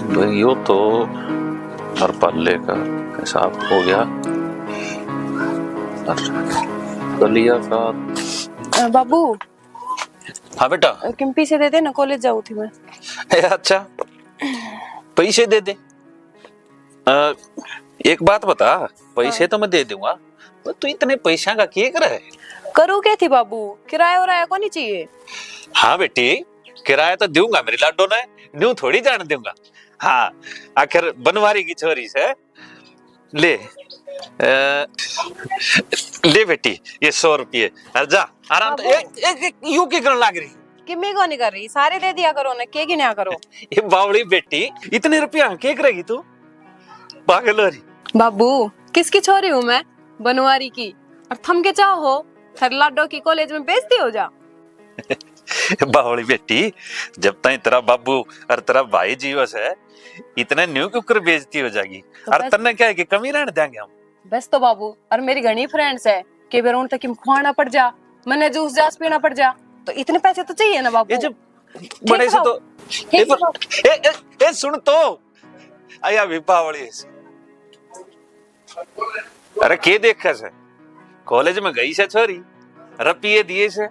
भाई यो तो हर पल्ले का हिसाब हो गया। दलिया का बाबू हाँ बेटा किम्पी से दे दे ना, कॉलेज जाऊँ थी मैं। अच्छा पैसे दे दे। एक बात बता, पैसे तो मैं दे दूंगा, पर तू इतने पैसा का क्या कर है? करूँ क्या थी बाबू, किराया वराया को नहीं चाहिए। हाँ बेटी किराया तो दूंगा मेरी लाडो ने, न्यू थोड़ी जान दूंगा। हाँ आखिर बनवारी की छोरी से ले ले बेटी ये 100 रुपये। अरे जा आराम से। यू की करने लग रही किम्मी को नहीं कर रही, सारे दे दिया करो ना, के गिना करो। ये बावड़ी बेटी इतने रुपया के करेगी तू? पागल हो रही बाबू किसकी छोरी हूँ मैं, बनवारी की। और थम के चाहो थर लाडो की कॉलेज में बेइज्जती हो जा। बावड़ी बेटी जब तक तेरा बाबू और तेरा भाई जीवस है इतने न्यू क्यों कर बेइज्जती हो जाएगी। तो और तन्ने क्या है कि कमी रहने देंगे हम। बस तो बाबू, और मेरी घनी फ्रेंड्स है के बेर उन तक किम खुआना पड़ जा, मैंने जूस जास पीना पड़ जा, तो इतने पैसे तो चाहिए ना बाबू। ये जब बड़े से तो ए सुन तो आया भी बावड़ी। अरे के देखा से कॉलेज में गई से छोरी रुपये दिए से।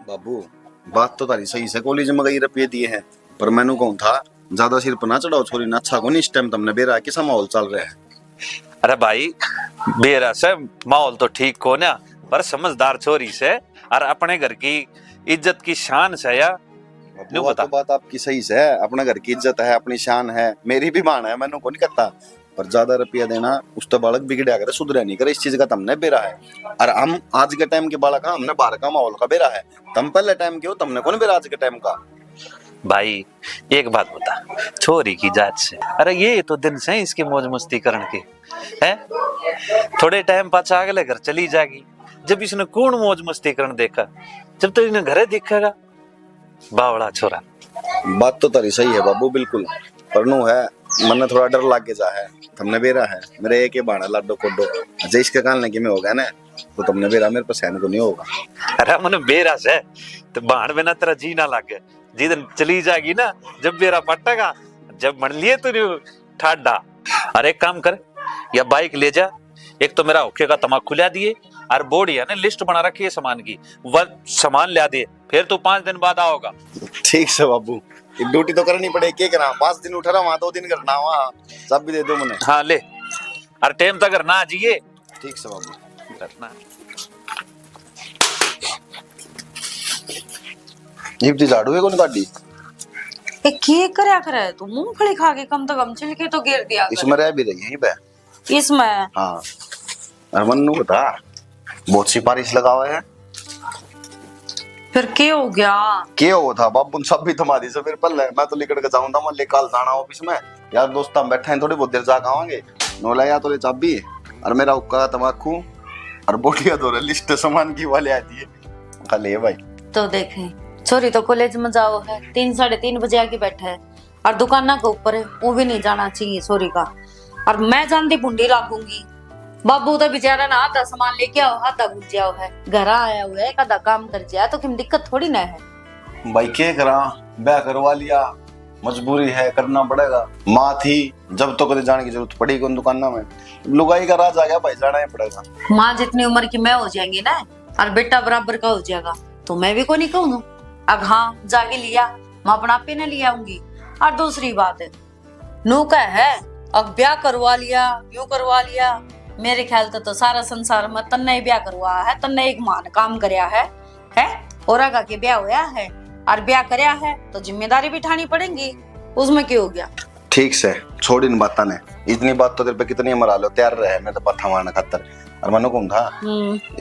बाबू बात तो तारी सही से, कॉलेज में गई रुपये दिए हैं, पर मैंने कहूं था ज्यादा सिर पर ना चढ़ाओ छोरी ना। अच्छा को नहीं इस टाइम तुमने बेरा कैसा माहौल चल रहा है। अरे भाई बेरा से माहौल तो ठीक को ना, पर समझदार छोरी से और अपने घर की इज्जत की शान से या वो तो बात आपकी सही से है, अपने घर की इज्जत है, अपनी शान है, मेरी भी मान है, मैंने को नहीं कहता। पर ज्यादा रुपया देना उस तो बालक बिगड़िया करे, सुधरे नहीं करे, इस चीज का तुमने बेरा है। और हम आज के टाइम के बालक हमने बाहर का माहौल का बेरा है, तुम पहले टाइम के हो, तुमने कौन बेरा आज के टाइम का। भाई एक बात बता, छोरी की जात से अरे ये तो दिन से इसके मौज मस्ती करने के है, थोड़े टाइम पाछा अगले घर चली जाएगी। जब इसने कौन मौज मस्ती करने देखा, जब तो इन्हें घरे देखेगा बावड़ा छोरा। बात तो तारी सही है बाबू बिल्कुल, पर नो है मन थोड़ा डर लाग के जा है। तुमने बेरा है मेरे एक ही बाण है लाडो कोडो, अच्छा इसके कान लगे में होगा ना, तो तुमने बेरा मेरे पास को नहीं होगा। अरे मन बेरा से तो बाण बिना तेरा जी ना लागे, जिस चली जाएगी ना जब बेरा पटेगा, जब मन लिए तो ठाडा। अरे एक काम कर, या बाइक ले जा, एक तो मेरा ओके का तमाकू ला दिए और बोर्ड है ना लिस्ट बना रखी है सामान की, वह सामान ला दे, फिर तू 5 दिन बाद आओगा। ठीक है बाबू, ड्यूटी तो करनी पड़ेगी, क्या करा 5 दिन उठ रहा वहां, 2 दिन करना वहां, सब भी दे दो मैंने। हाँ ले, और टाइम तक ना आजिए। ठीक है बाबू करना ये झाड़ू है कौन गाड़ी के करया करे तू, मूंगफली खा के कम से कम छिलके तो गिर दिया कर। इसमें रह भी रही है ये बे। इसमें हाँ अरमन्नू बता, बहुत सिफारिश लगा हुआ है। फिर क्या हो गया? क्या हुआ था बाबू, सब भी तुम्हारी से फिर पल है, मैं तो लेकर के जाऊंगा, मैं ले कल जाना ऑफिस में यार, दोस्त हम बैठे हैं थोड़ी बहुत देर जाकर आवांगे। नोला या तो ले चाबी और मेरा उक्का तमाकू और बोटिया दो लिस्ट सामान की वाले आती है कल है भाई। तो देखें छोरी तो कॉलेज में जाओ है, 3 साढ़े 3 बजे आके बैठा है, और दुकाना के ऊपर है, वो भी नहीं जाना चाहिए छोरी का। और मैं जानती बुंडी लागूंगी, बाबू तो बेचारा ना आधा सामान लेके आओ, आधा भूल जाओ है, घर आया हुआ है, आधा काम कर जाए तो किम दिक्कत थोड़ी ना है। भाई क्या करा, ब्याह करवा लिया, मजबूरी है, करना पड़ेगा। माँ थी जब तो कभी जाने की जरूरत पड़ी कौन दुकान में, लुगाई का राज आ गया भाई, जाना ही पड़ेगा। माँ जितनी उम्र की मैं हो जाएंगी ना, और बेटा बराबर का हो जाएगा, तो मैं भी को नहीं कहूँ अब हाँ जाके लिया, मैं अपना पे न ले आऊंगी। और दूसरी बात है नू का है, अब ब्याह करवा लिया, यूं करवा लिया, मेरे ख्याल तो सारा संसार में तन्ने ही ब्याह करवा है, तन्ने एक मान काम करया है और आगा के ब्याह होया है, और ब्याह करया है तो जिम्मेदारी भी उठानी पड़ेगी, उसमें क्या हो गया। ठीक से छोड़ इन बात ने, इतनी बात तो तेरे पे कितनी मरा लो तैयार रहे मेरे तो पत्थर मारने खातर। और मनु कौन था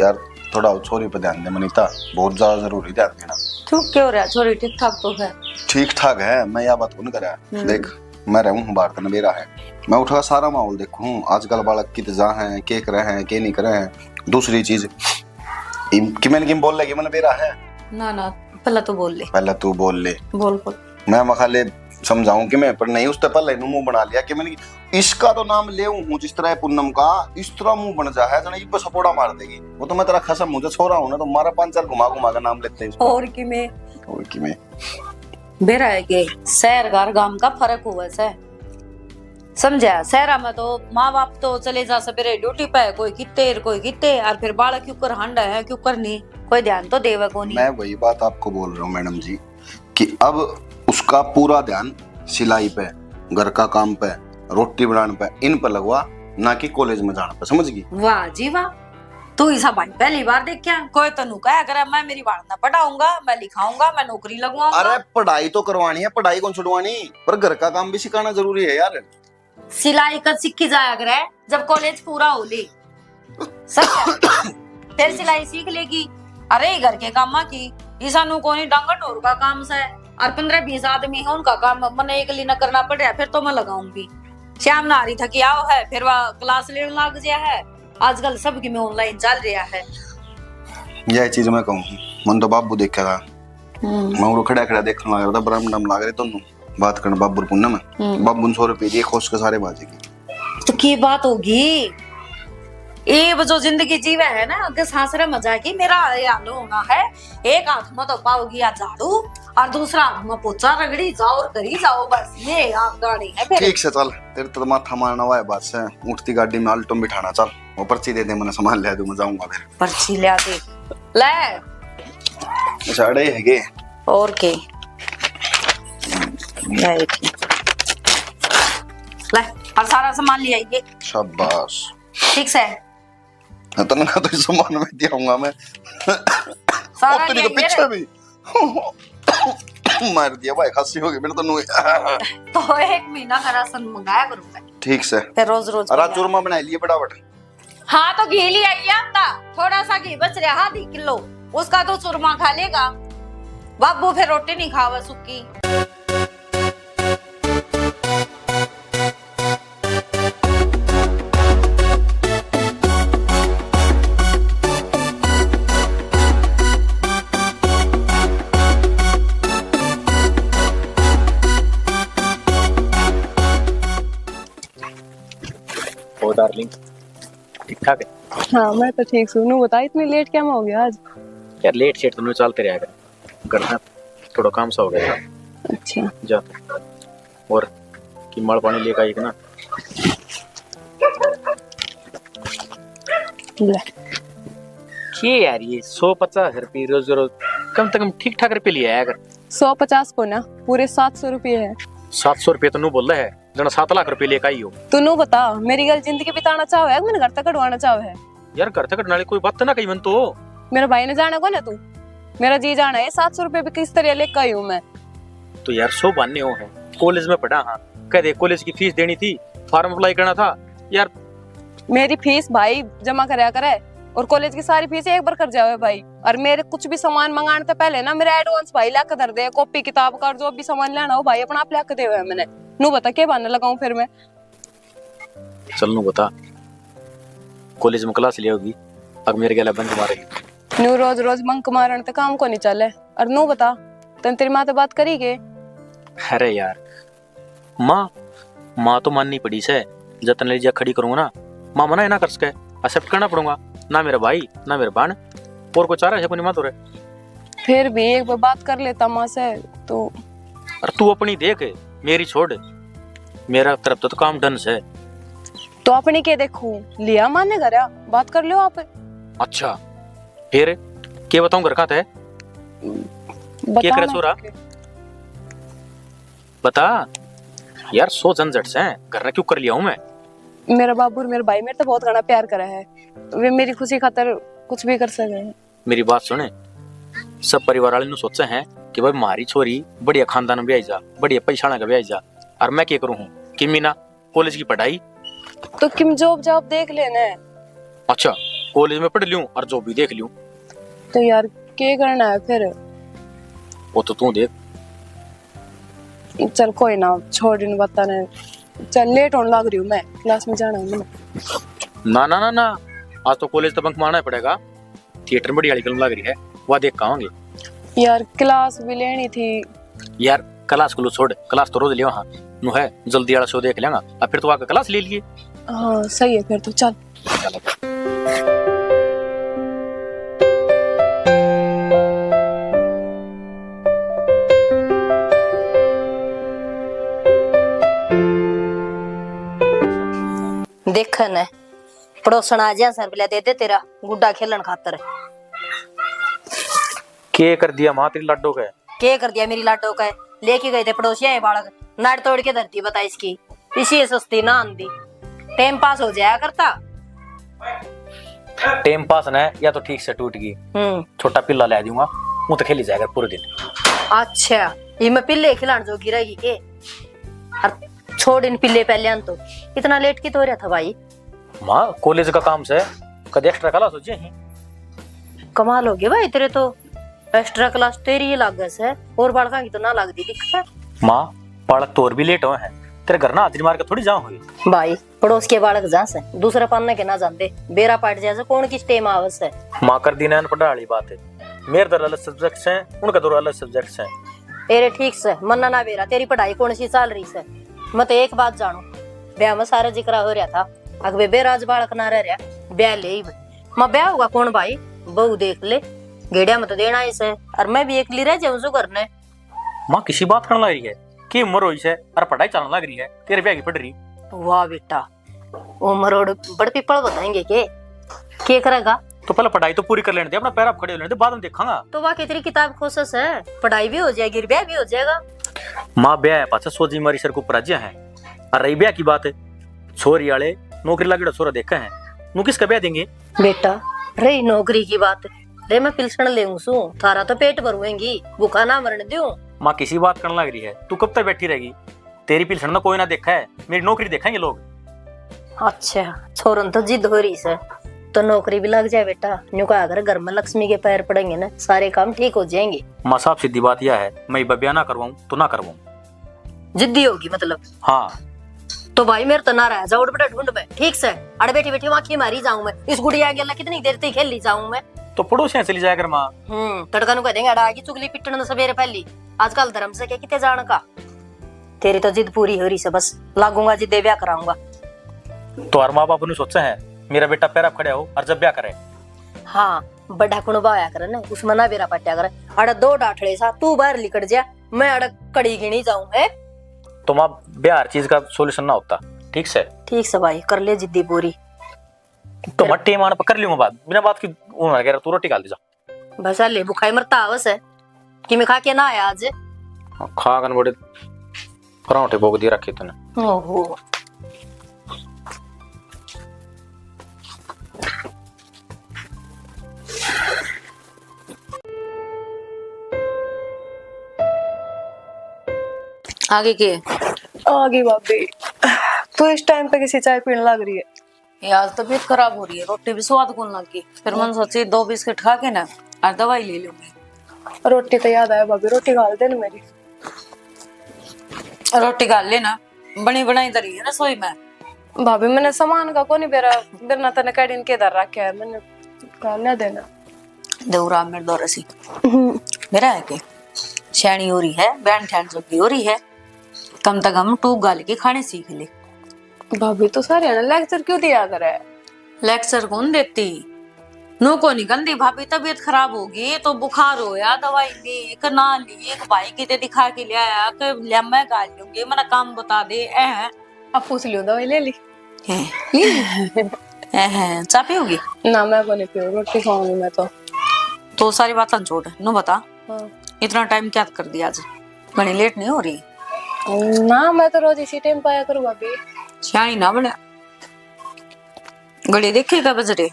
यार, थोड़ा छोरी पे ध्यान दे मनीता, बहुत ज्यादा जरूरी ध्यान देना। तू क्यों रहा, छोरी ठीक ठाक तो है। ठीक ठाक है, मैं यह बात कौन करा, देख मैं रहूं भारत में बेरा है, मैं उठा सारा माहौल देखूं, आजकल बालक की तजा है, के करे हैं के नहीं करे हैं। दूसरी चीज कि मैंने किम बोल लगी मैंने बेरा है ना ना, पहला तो बोल ले, पहले तू बोल ले, बोल बोल। मैं मखाले समझाऊं कि मैं, पर नहीं उससे पहले मुंह बना लिया कि मैंने इसका तो नाम ले हूं, जिस तरह पूनम का इस तरह मुंह बन जा है जना, ये सपोड़ा मार देगी वो, तो मैं तेरा खसम मुझे छोड़ा हूं ना, तो मारा 5-4 घुमा घुमा का नाम लेते हैं। और कि में बेरा है के शहर गार गांव का फर्क हुआ से, समझा। शहरा में तो माँ बाप तो चले जा सवेरे ड्यूटी पे, कोई कितने और फिर बालक क्यों कर हंडा है क्यों करनी, कोई ध्यान तो देवे को नहीं। मैं वही बात आपको बोल रहा हूँ मैडम जी कि अब उसका पूरा ध्यान सिलाई पे, घर का काम पे, रोटी बनाने पे, इन पर लगवा, ना कि कॉलेज में जाने पे। समझ गई? वाह जी वाह, तू ऐसा भाई पहली बार देखा। कोई तनु कहा करे मैं मेरी बात ना पढ़ाऊंगा, मैं लिखाऊंगा, मैं नौकरी लगवाऊंगा। अरे पढ़ाई तो करवानी है, पढ़ाई कौन छुड़वानी, पर घर का काम भी सिखाना जरूरी है यार। सिलाई कद सीखी जाया करे जब कॉलेज पूरा हो ले, फिर सिलाई सीख लेगी। अरे घर के काम की ये सानू कोनी डांगा टोर का काम से, और 15-20 आदमी है उनका काम मने एक न करना पड़ रहा है, फिर तो मैं लगाऊंगी। शाम ना रही थकी आओ है, फिर वह क्लास लेने लग गया है। आजकल सबकी में ऑनलाइन चल रहा है। यह चीज मैं कहूँ, मन तो बाबू देखा था, मैं खड़ा खड़ा देखने लग रहा था, बरम लग रहे दोनों बात करना बाबू पुण्य में। बाबू 100 रुपए दिए, खोस के सारे बाजे की तो की बात होगी। ये जो जिंदगी जीवे है ना, अगर सासरे में जाके मेरा याद होना है, एक हाथ में तो पाओगी या झाड़ू और दूसरा हाथ में पोछा रगड़ी जाओ और करी जाओ, बस ये आप गाड़ी है। फिर ठीक से चल, तेरे तो माथा मारना हुआ है बात से, उठती गाड़ी में आल्टो बिठाना। चल वो पर्ची दे दे, मैंने सामान ले दूं, मैं जाऊंगा फिर। पर्ची ले आते ले साड़े हैगे और के ले और सारा सामान ले आइए। शाबाश, ठीक से तनखा तो सामान में दियाऊंगा मैं। सारा तेरी तो पीछे भी मार दिया भाई, खांसी हो गई मेरे तो। तो 1 महीना का राशन मंगाया करूंगा। ठीक से, फिर रोज रोज अरे चूरमा बना लिए फटाफट। हाँ तो घी ले आइए आपका, थोड़ा सा घी बच रहा है, 1 किलो, उसका तो चूरमा खा लेगा बाबू, फिर रोटी नहीं खावा सूखी। ओ डार्लिंग, ठीक ठाक है? हाँ मैं तो ठीक सुनू, बता इतनी लेट क्या हो गया आज? यार लेट शेट तो चलते रहा कर, घर में थोड़ा काम सा हो गया था। अच्छा जा और कि मड़ पानी लेकर आई ना। ले ये यार ये 150 रुपये रोज रोज, कम से कम ठीक ठाक रुपये लिया कर। 150 को ना पूरे 700 रुपये है। 700 रुपये तो नू बोल रहा है, जना 7 लाख रुपये लेकर आई हो। तू नू बता, मेरी गल जिंदगी बिताना चाहो है, मैंने घर तक कटवाना चाहो है? यार घर तक नाले कोई बात तो ना कही मन तो। मेरा भाई ने जाना को ना, तू मेरा जी जाना है। 700 रुपये भी किस तरह लेकर आई हूँ मैं? तो यार 100 बहाने हो है, कॉलेज में पढ़ा। हाँ कह दे, कॉलेज की फीस देनी थी, फॉर्म अप्लाई करना था यार। मेरी फीस भाई जमा कराया करे, और कॉलेज की सारी फीस एक बार कर जावे भाई। और मेरे कुछ भी सामान मंगाने से पहले ना मेरा एडवांस भाई ला कर दे, कॉपी किताब का जो भी सामान लेना हो भाई अपना आप ला कर दे हुए मैंने। नू बता क्या बहाना लगाऊं फिर मैं? चल नू बता, कॉलेज में क्लास ले होगी, अब मेरे गला बंद मारेगी। नू रोज रोज बंक मारन ते काम को नहीं चले। और नू बता, तन तेरी माँ से बात करी के? अरे यार माँ तो माननी पड़ी से, जतन ले जा खड़ी करूंगा ना, माँ मना है ना कर सके, एक्सेप्ट करना पड़ूंगा। ना मेरा भाई ना मेरा बहन, और कोई चारा है कोई माँ तो रहे। फिर भी एक बार बात कर लेता माँ से तो। अरे तू अपनी देख, मेरी छोड़, मेरा तरफ तो काम डन से। तो अपनी के देखूं, लिया माँ ने घर बात कर लो आप। अच्छा फिर क्या बताऊं, घर कहाँ था? क्या करे छोरा, बता यार। 100 झंझट से घर ने क्यों कर लिया हूं मैं? मेरा बाबू और मेरा भाई मेरे तो बहुत घना प्यार करा है, वे मेरी खुशी खातर कुछ भी कर सके। मेरी बात सुने, सब परिवार वाले नु सोचे हैं कि भाई मारी छोरी बढ़िया खानदान में ब्याह जा, बढ़िया पैसा का ब्याह जा, और मैं क्या करूं कि मीना कॉलेज की पढ़ाई। तो किम जॉब जॉब देख लेना। अच्छा कॉलेज में पढ़ लूं और जॉब भी देख लूं, तो यार क्या करना है फिर? वो तो तू देख। चल कोई ना, छोड़ इन बताने। चल लेट होने लग रही हूँ मैं, क्लास में जाना है मुझे। ना ना ना ना, आज तो कॉलेज तो बंक मारना ही पड़ेगा। थिएटर में बढ़िया फिल्म लग रही है, वह देख कांगे। यार क्लास भी लेनी थी। यार क्लास को छोड़, क्लास तो रोज ले वहाँ नु है, जल्दी वाला शो देख लेंगा, अब फिर तो आकर क्लास ले लिए। हाँ सही है फिर तो, चल। देखन है पड़ोसन आ जा सर दे दे तेरा गुड्डा खेलन खातर। के कर दिया माँ तेरी लड्डू का? के कर दिया मेरी लाटो का? लेके गए थे पड़ोसिया है बालक, नाड़ तोड़ के धरती बता इसकी, इसी सस्ती ना आंदी, टाइम पास हो जाया करता। टाइम पास न या तो ठीक से टूट गई, छोटा पिल्ला ले दूंगा, वो तो खेली जाएगा पूरे दिन। अच्छा ये मैं पिल्ले खिलाने जोगी रहेगी के? और छोड़ इन पिल्ले पहले तो इतना लेट की तो हो रहा था भाई? माँ कॉलेज का काम से कद एक्स्ट्रा क्लास हो जाए। कमाल हो गया भाई तेरे तो, एक्स्ट्रा क्लास तेरी ही लागस है और बालका की तो ना लगती दिखा। माँ बालक तो और भी लेट हुए हैं, तेरे घर ना हाजिरी मार के थोड़ी जाओ हुई। भाई पड़ोस के बालक जा से दूसरा पन्ने के ना जानते, बेरा पाट जैसे कौन किस टेम आवस है। माँ कर दी नैन पढ़ा वाली बात है, मेरे तो अलग सब्जेक्ट्स हैं, उनका तो अलग सब्जेक्ट्स हैं। अरे ठीक से मन्ना ना बेरा, तेरी पढ़ाई कौन सी चल रही से? मैं तो एक बात जानू, ब्याह में सारा जिक्र हो रहा था, अगबे बेराज बालक ना रह रहा, ब्याह ले मैं ब्याह होगा कौन भाई? बहू देख ले, गेड़िया में तो देना इसे, और मैं भी एकली रह जाऊं करने। माँ किसी बात करने लग रही है कि उम्र हुई है और पढ़ाई चलने लग रही है, तेरे ब्याह की पढ़ रही। वाह बेटा, उम्र बड़ पिपल बताएंगे के करेगा? तो पहले पढ़ाई तो पूरी कर लेने दे, अपना पैर आप खड़े हो लेने दे, बाद में देखूंगा। तो वाह तेरी किताब खोसस है, पढ़ाई भी हो जाएगी ब्याह भी हो जाएगा। माँ ब्याह है पाचा सोची मारी सर को प्राज्य है, और रही ब्याह की बात है, छोरी वाले नौकरी लगे छोरा देखा है, नु किसका ब्याह देंगे? बेटा रही नौकरी की बात रे, मैं पिलसन ले थारा तो पेट भरुएंगी, भूखा ना मरने दूं। माँ किसी बात करने लग रही है, तू कब तक बैठी रहेगी? तेरी पिलसन में कोई ना देखा है, मेरी नौकरी देखेंगे लोग। अच्छा छोरन तो जिद हो रही है, तो नौकरी भी लग जाए बेटा, न्यू का अगर घर में लक्ष्मी के पैर पड़ेंगे ना, सारे काम ठीक हो जाएंगे। माँ साहब सीधी बात यह है, मैं ब्याह ना करवाऊं तो ना करवाऊं। जिद्दी होगी मतलब? हाँ तो भाई मेरे तो ना रह जाओ बेटा ढूंढ में, ठीक से अड़ बैठी बैठी वहां मारी जाऊं मैं, इस गुड़िया के अल्लाह कितनी देर तक खेल ली जाऊं मैं? तो पड़ोसियां चली जाया कर माँ। तड़का नु कह देंगे अड़ा की चुगली पिटन सवेरे पहली, आजकल धर्म से क्या कितने जान का। तेरी तो जिद पूरी हो रही से, बस लागूंगा जिद्दे ब्याह कराऊंगा। तो हर माँ बाप ने सोचा है मेरा बेटा पैर खड़े हो और जब ब्याह करे। हाँ बड़ा कुणबा आया करे ना, उसमें ना बेरा पट्या करे, अड़ दो डाठड़े सा तू बाहर लिकट जा, मैं अड़ कड़ी गिनी जाऊं है। तो माँ ब्याह हर चीज का सोल्यूशन ना होता, ठीक से? ठीक से भाई कर ले जिद्दी पूरी। तो मट्टी मान कर लूंगा बात, बिना बात की तू रोटी खा ले जा। बस ले बुखाई मरता आवस है कि मैं खा के ना आया आज। खा कर बड़े पराठे भोग दिए रखे तूने। ओहो आगे के आगे भाभी तो इस टाइम पे किसी चाय पीने लग रही है? यार तबीयत खराब हो रही है, रोटी भी स्वाद कौन लगी, फिर मन सोची 2 बिस्किट खा के ना और दवाई ले लूंगी। रोटी तो याद आया भाभी, रोटी खा दे ना मेरी। रोटी खा लेना, बनी बनाई तरी है रसोई में। भाभी मैंने सामान का कोनी बेरा बिरना तने कैडिन के दर रखा है, मैंने कहा ना देना देवरा मेरे दौरे सी मेरा है के शैनी हो रही है, बैंड ठैंड जोगी हो रही है, कम से कम टूक गाल के खाने सीख ले। भाभी तो सारे ना लेक्चर क्यों दिया करे? लेक्चर कौन देती, नो को नहीं गंदी भाभी, तबीयत खराब होगी तो बुखार होया दवाई ली एक ना ली, एक भाई किते दिखा के ले आया कि ले मैं गाल लूंगी, मना काम बता दे। अब पूछ लियो दवाई ले ली? चाय पियोगी? ना मैं को नहीं पियो, रोटी खाऊंगी मैं तो सारी बातें छोड़, नो बता हाँ। इतना टाइम क्या कर दिया आज, बड़ी लेट नहीं हो रही? ना मैं तो रोज इसी टाइम पाया करूँ भाभी। शानी ना बने घड़ी देखेगा बजरे।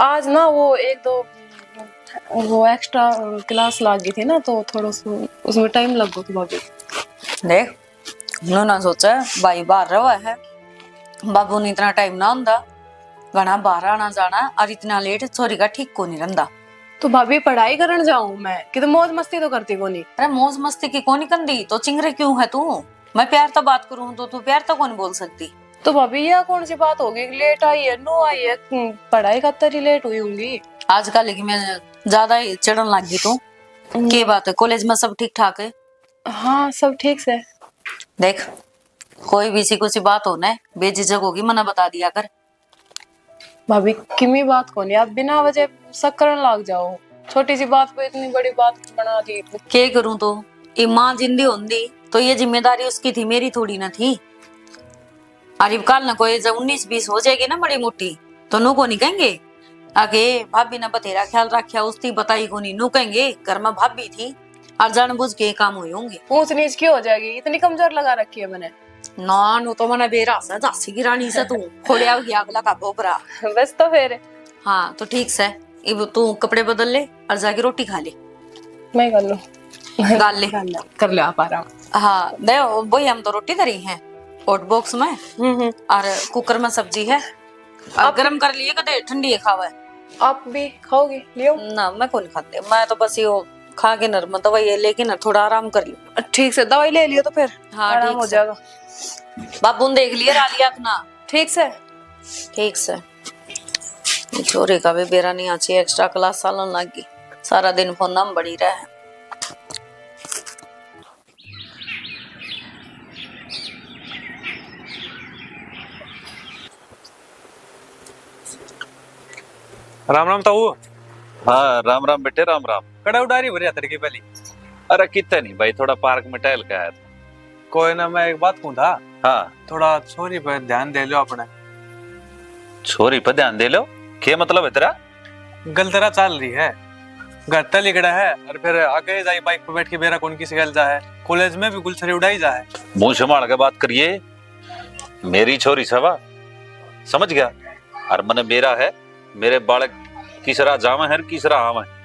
आज ना वो एक दो वो एक्स्ट्रा क्लास लगी थी ना, तो थोड़ा उसमें टाइम लग गया भाभी। देख नो ना सोचा भाई बाहर रहा है, बाबू ने इतना टाइम ना होंदा, घना बाहर आना जाना और इतना लेट छोरी का ठीक को नहीं रंदा। तो भाभी पढ़ाई करने जाऊं मैं कि तो मौज मस्ती तो करती कोनी? अरे मौज मस्ती की कौन कंदी तो चिंगरे क्यों है तू? मैं प्यार तो बात करूं तो तू प्यार तो कौन बोल सकती? तो भाभी यह कौन सी बात होगी, लेट आई है नो आई है, पढ़ाई का तरी लेट हुई होंगी आजकल, लेकिन मैं ज्यादा ही चिड़न लग गई तू। के बात है, कॉलेज में सब ठीक ठाक है? हाँ सब ठीक से। देख कोई भी सी कुछ बात हो ना बेझिझक होगी, मना बता दिया कर। भाभी किमी बात कौन है, आप बिना वजह शक करने लग जाओ, छोटी सी बात पे इतनी बड़ी बात बना दी। क्या करूं तो ये माँ जिंदी होंदी तो ये जिम्मेदारी उसकी थी, मेरी थोड़ी ना थी। अरे कल ना कोई जब 19-20 हो जाएगी ना बड़ी मोटी तो नू को नहीं कहेंगे आगे भाभी ने बतेरा ख्याल रखा उसकी बताई को नहीं नू कहेंगे घर में भाभी थी और जानबूझ के काम हुए होंगे। ऊंच नीच की हो जाएगी, इतनी कमजोर लगा रखी है मैंने। ना नू तो मैंने बेरा सा झांसी की रानी से तू खोलिया गया अगला का बोबरा। बस तो फिर हाँ तो ठीक से अब तू कपड़े बदल ले और जाके रोटी खा ले। मैं कर लूं। गाल ले कर ले आप आराम। हाँ दे वही हम तो रोटी धरी है हॉट बॉक्स में और कुकर में सब्जी है और गरम कर लिए कदे ठंडी है खावा। आप भी खाओगे? लियो। ना मैं कौन खाते, मैं तो बस यो खा के नरम दवाई लेके ना थोड़ा आराम कर लियो। ठीक से दवाई ले लियो तो फिर हाँ आराम ठीक हो से। जाएगा। बाबू ने देख लिया रालिया अपना ठीक से। ठीक से। ये छोरे का भी बेरा नहीं आची एक्स्ट्रा क्लास सालन लगी सारा दिन फोन नाम बड़ी रहे। राम राम ताऊ। हाँ राम राम बेटे राम राम। कड़ा उडारी भरी तड़की पहली। अरे कितना नहीं भाई, थोड़ा पार्क में टहल के आया था। कोई ना मैं एक बात कहूँ था, हाँ थोड़ा छोरी पे ध्यान दे लो अपने। छोरी पर ध्यान दे लो, क्या मतलब है तेरा? गलतरा चल रही है, घर तल लिगड़ा है और फिर आगे जाई बाइक पे बैठ के बेरा कौन किसी गल जा है, कॉलेज में भी गुलछरी उड़ाई जा है। मुंह संभाल के बात करिए, मेरी छोरी सवा समझ गया। और मन बेरा है, मेरे बालक किसरा जावा है किसरा आवा है,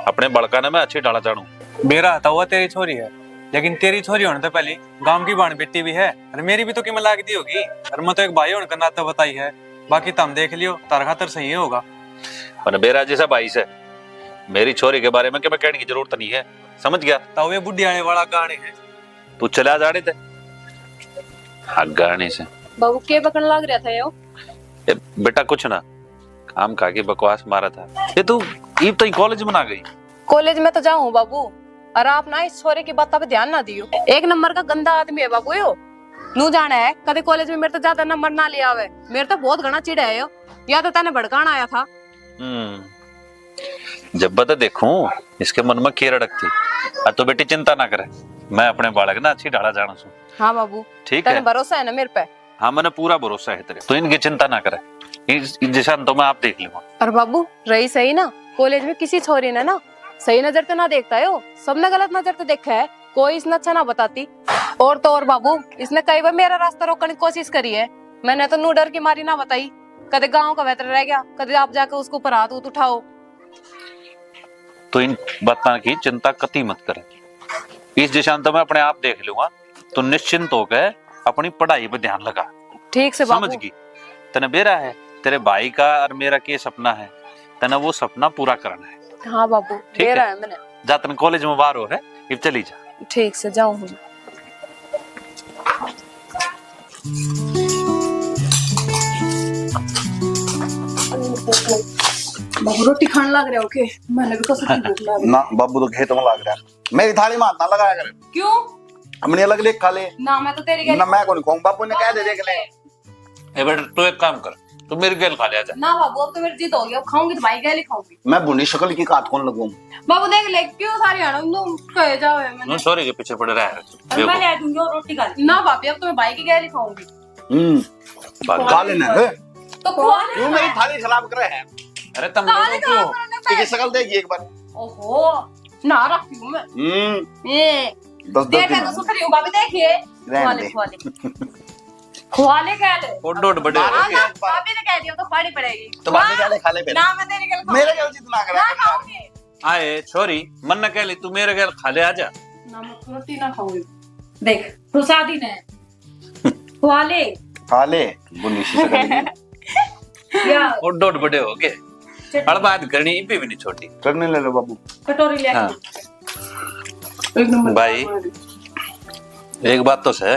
अपने बड़का ने मैं अच्छी डाला जानू। बेरा था हुआ तेरी छोरी है, लेकिन तेरी छोरी होने तो पहले गांव की बाण बेटी भी है और मेरी भी तो कीमत लाग दी होगी और मैं तो एक भाई होने का नाता बताई है, बाकी तुम देख लियो तार खातर सही होगा। मन बेरा जैसा भाई से मेरी छोरी के बारे में क्या मैं कहने की जरूरत नहीं है, समझ गया। तो ये बुढ़ी आने वाला गाने है, तू चला जाने थे हाँ गाने से। बाबू के बकन लग रहा था यो? ए, बेटा कुछ ना, काम खा के बकवास मारा था। ये तू ईब तो कॉलेज में ना गई? कॉलेज में तो जाऊं बाबू, और आप ना इस छोरे की बात पे ध्यान ना दियो। एक नंबर का गंदा आदमी है बाबू यो। नू जाना है कदे कॉलेज में मेरे तो ज्यादा नंबर ना लिया हुए, मेरे तो बहुत घना चिड़ा है यो। या तो तने भड़काना आया था। जब बता देखूं इसके मन में क्या रड़क थी। तो बेटी चिंता ना करे, मैं अपने बालक ना अच्छी डाला जाना सू। हाँ बाबू ठीक तने है, भरोसा है ना मेरे पे? हाँ मैंने पूरा भरोसा है तेरे, तो इनकी चिंता ना करे, इस दिशा तो मैं आप देख लूंगा। और बाबू रही सही ना, कॉलेज में किसी छोरी ने ना सही नजर तो ना देखता है यो, सबने गलत नजर तो देखा है, कोई इसने अच्छा ना बताती। और तो और बाबू इसने कई बार मेरा रास्ता रोकने की कोशिश करी है, मैंने तो नू डर की मारी ना बताई। कदे गाँव का बेहतर रह गया, कदे आप जाके उसको ऊपर हाथ उठाओ। तो इन बातों की चिंता कती मत करे, इस दिशा तो मैं अपने आप देख लूंगा। तो निश्चिंत होकर अपनी पढ़ाई पे ध्यान लगा। ठीक से बाबू। समझ गई? तने बेरा है, तेरे भाई का और मेरा क्या सपना है, तने वो सपना पूरा करना है। हाँ बाबू ठीक दे रहा है। है मैंने। जा तन कॉलेज में बाहर हो है, अब चली जा। ठीक से जाऊं हूँ। बाबू रोटी खाने लग रहे हो के? मैंने भी कसम भूख लग ना बाबू तो खेत में लग रहा है, मेरी थाली में हाथ ना लगाया करे। क्यों? हमने अलग ले खा ले ना मैं तो तेरी ना, मैं कौन कहूँ, बाबू ने कह दे देख ले। ए बेटा तू एक काम कर, तू मेरे गेल खा ले आजा। ना बाबू अब तो मेरी जिद हो गई, अब खाऊंगी तो भाई गैली खाऊंगी। मैं बुनी शक्ल की काट कौन लगूं? बाबू देख ले क्यों सारी आना तुम कहे जाओ है मैंने। नो सॉरी के पीछे पड़ रहा है। और मैं ले दूंगी और रोटी खा ले। ना बापी अब तो मैं भाई की गैली खाऊंगी। खा लेना है। तो खवा ले। क्यों मेरी थाली खराब करे है? अरे तुम काले लोगों का को अपना ठीक शक्ल देगी एक बार। ओहो ना रखती हूँ मैं। ये 10 देख दिन मैं तो सुथरी हूँ बापी, देखिए रहने दे। खुआ ले कह ले। डोड बड़े हो हाँ गए। ना बापी ने कह दिया तो खानी पड़ेगी। तो बाकी क्या ले खा ले पहले। ना मैं तेरी गैल मेरे क्या जितना करा ना खाऊंगी। आए छोरी मन न कह ली, तू मेरे गेल खा ले आजा। ना मैं रोटी ना खाऊंगी। देख प्रसादी ने खुआ ले खा ले बुनी सी शक्ल या और डोड बड़े हो गए, हर बात करनी भी नहीं छोटी। करने ले लो बाबू। कटोरी ले हाँ। एक नंबर भाई एक बात तो है,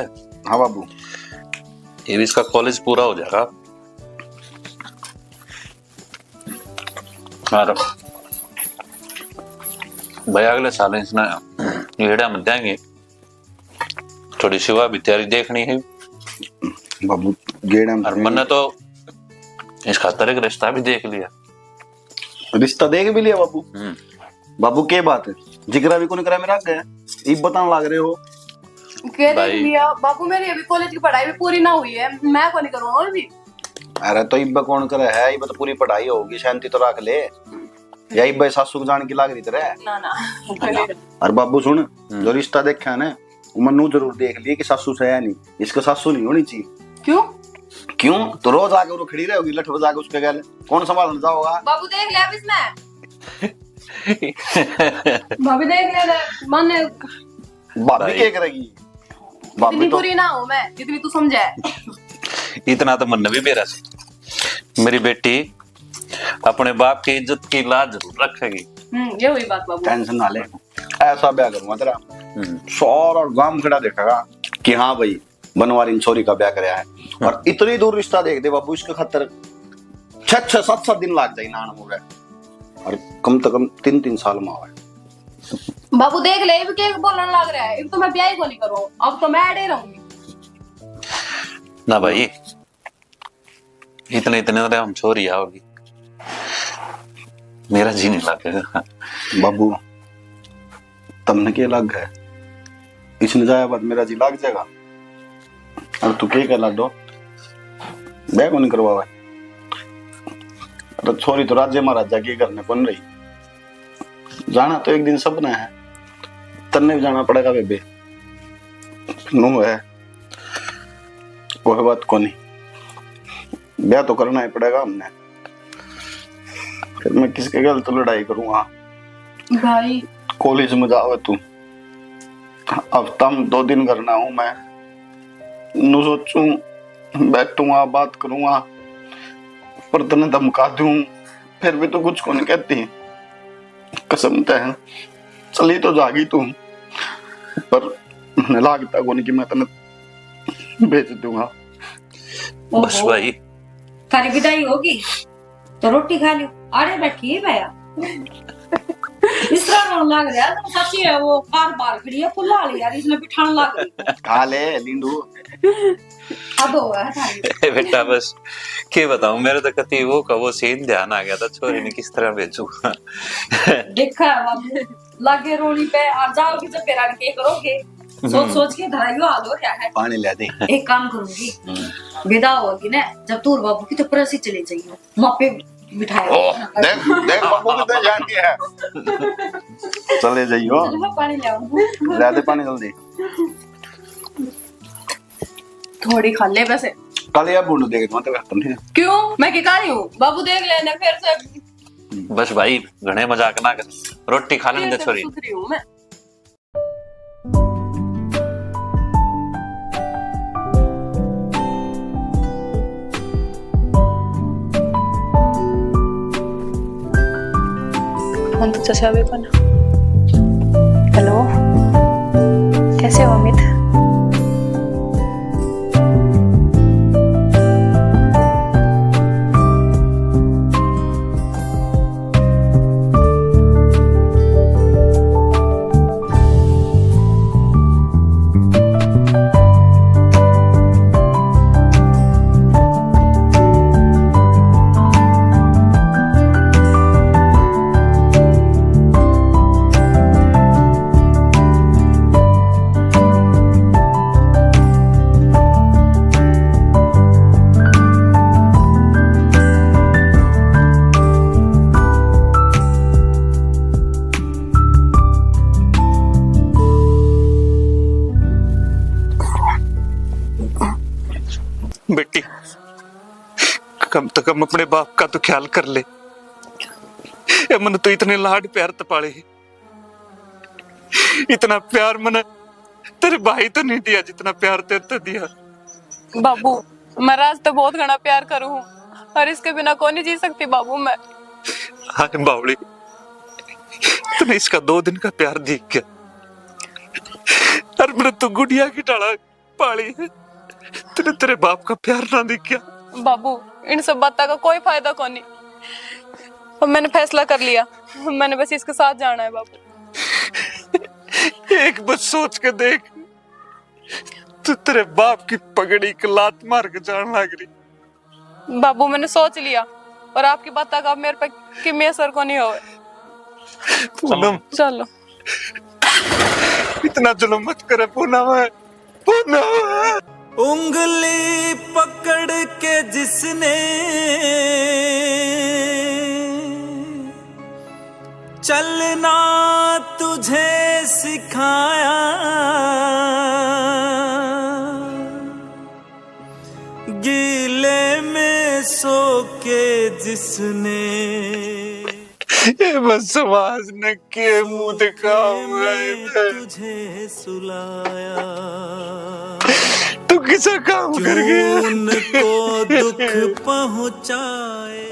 हाँ बाबू ये भी इसका कॉलेज पूरा हो जाएगा और भाई अगले साल इसने येड़ा में देंगे, थोड़ी सेवा भी तैयारी देखनी है। बाबू गेड़ा और मैंने तो इस खातर एक रिश्ता भी देख लिया। रिश्ता देख भी लिया बाबू। बाबू के बात है, जिगरा भी को नहीं करा मेरा गया, ये बताने लग रहे हो। कह भाई। रही लिया बाबू, मेरी अभी कॉलेज की पढ़ाई भी पूरी ना हुई है, मैं को नहीं करूँगा और भी। अरे तो इब्बे कौन करे है, इब्बे तो पूरी पढ़ाई होगी, शांति तो रख ले। या इब्बे सासू को जान की लाग रही तेरे। ना ना और बाबू सुन, जो रिश्ता देखा है ना, मनु जरूर देख लिए कि सासू से है नहीं, इसका सासू नहीं होनी चाहिए। क्यों? क्यों? तो रोज आके वो खड़ी रहेगी लठ बजा के उसके गले, कौन संभालने जाओगा? बाबू देख ले अब इसमें। भाभी देख ले माने, भाभी क्या करेगी? भाभी इतनी तो बुरी ना हो मैं, जितनी तू समझे। इतना तो मन भी मेरा से मेरी बेटी अपने बाप की इज्जत की लाज जरूर रखेगी। ये हुई बात बाबू। टेंशन ना ले, ऐसा ब्याह करूंगा तेरा, सारा गांव खड़ा देखेगा कि हाँ भाई बनवारी छोरी का ब्याह कराया है। और इतनी दूर रिश्ता देख दे बाबू, इसके खातर 6-7 दिन लग जाए नान हो गए, और कम से कम 3 साल में आवे। बाबू देख ले, अब क्या बोलने लग रहा है, अब तो मैं ब्याह ही को नहीं करूँ, अब तो मैं अड़े रहूंगी। ना भाई, इतने इतने तो हम छोरी आओगी, मेरा जी नहीं लगेगा। बाबू तमने क्या लग है, इसने जाया बाद मेरा जी लग जाएगा। और तू क्या कर लाडो, ब्याह को नहीं करवावा? अरे छोरी तो राज्य महाराजा की करने कौन रही, जाना तो एक दिन सबने है, तन्ने भी जाना पड़ेगा बेबे, नू है वो बात को नहीं, ब्याह तो करना ही पड़ेगा हमने। फिर मैं किसके गल तो लड़ाई करूंगा? भाई कॉलेज में जाओ तू, अब तम 2 दिन करना हूं मैं, नू सोचूं बैठूंगा बात करूंगा, पर तने धमका दूं, फिर भी तो कुछ को नहीं कहती। कसम ते है चली तो जागी तू, पर मैंने लागता को नहीं कि मैं तने बेच दूंगा। बस भाई, थारी विदाई होगी तो रोटी खा लियो, आड़े बैठी है भैया। इस तरह रोने लग रहा है, तो सच्ची है वो कार बार खड़ी है, पुल्ला ली यार, इसने बिठाने लग रही। खा ले लिंडू। अब हो है थारी। बेटा बस क्या बताऊं, मेरे तो कति वो का वो सीन ध्यान आ गया था, छोरी ने किस तरह भेजूंगा। देखा है बाबू, लागे रोनी पे और जाओगी जब फिर आगे करोगे, सोच सोच के धराइयो हाल हो रहा है। पानी ले दे। एक काम करूंगी, विदा होगी ना जब तूर बाबू की तो प्रसी चले जाइए, मापे बिठाए। देख देख बाबू कितने जानती है। चले जाइयो, चलो पानी ले आऊं। ले दे पानी जल्दी। थोड़ी खा ले वैसे। कल यार बूंद देखे तो मतलब खत्म नहीं। क्यों? मैं क्या कर रही हूँ? बाबू देख लेने फिर से। बस भाई घने मजाक ना कर, रोटी खा लेने दे छोरी। सुथरी हूँ मैं। हेलो, कैसे हो अमित? बेटी कम तो कम अपने बाप का तो ख्याल कर ले, ये मन तो इतने लाड प्यार तपाले, इतना प्यार मन तेरे भाई तो नहीं दिया जितना प्यार तेरे तो दिया। बाबू मैं राज तो बहुत घना प्यार करूँ हूँ, और इसके बिना कौन नहीं जी सकती बाबू मैं। हाँ बावली, तूने इसका 2 दिन का प्यार देख गया, और मैंने तो गुड़िया की टाला पाली है, तेरे तेरे बाप का प्यार ना दिख गया। बाबू इन सब बातों का कोई फायदा कौन नहीं, अब मैंने फैसला कर लिया, मैंने बस इसके साथ जाना है बाबू। एक बार सोच के देख, तू तेरे बाप की पगड़ी की लात मार के जान लग रही। बाबू मैंने सोच लिया, और आपकी बातों का मेरे पे किमी असर को नहीं होगा। पूनम चलो इतना जुल्म मत करे पूनम, उंगली पकड़ के जिसने चलना तुझे सिखाया, गीले में सो के जिसने ये बस समाज ने के मुंह दिखाऊंगा तुझे सुलाया, तू किसा काम कर गया उनको दुख पहुंचाए।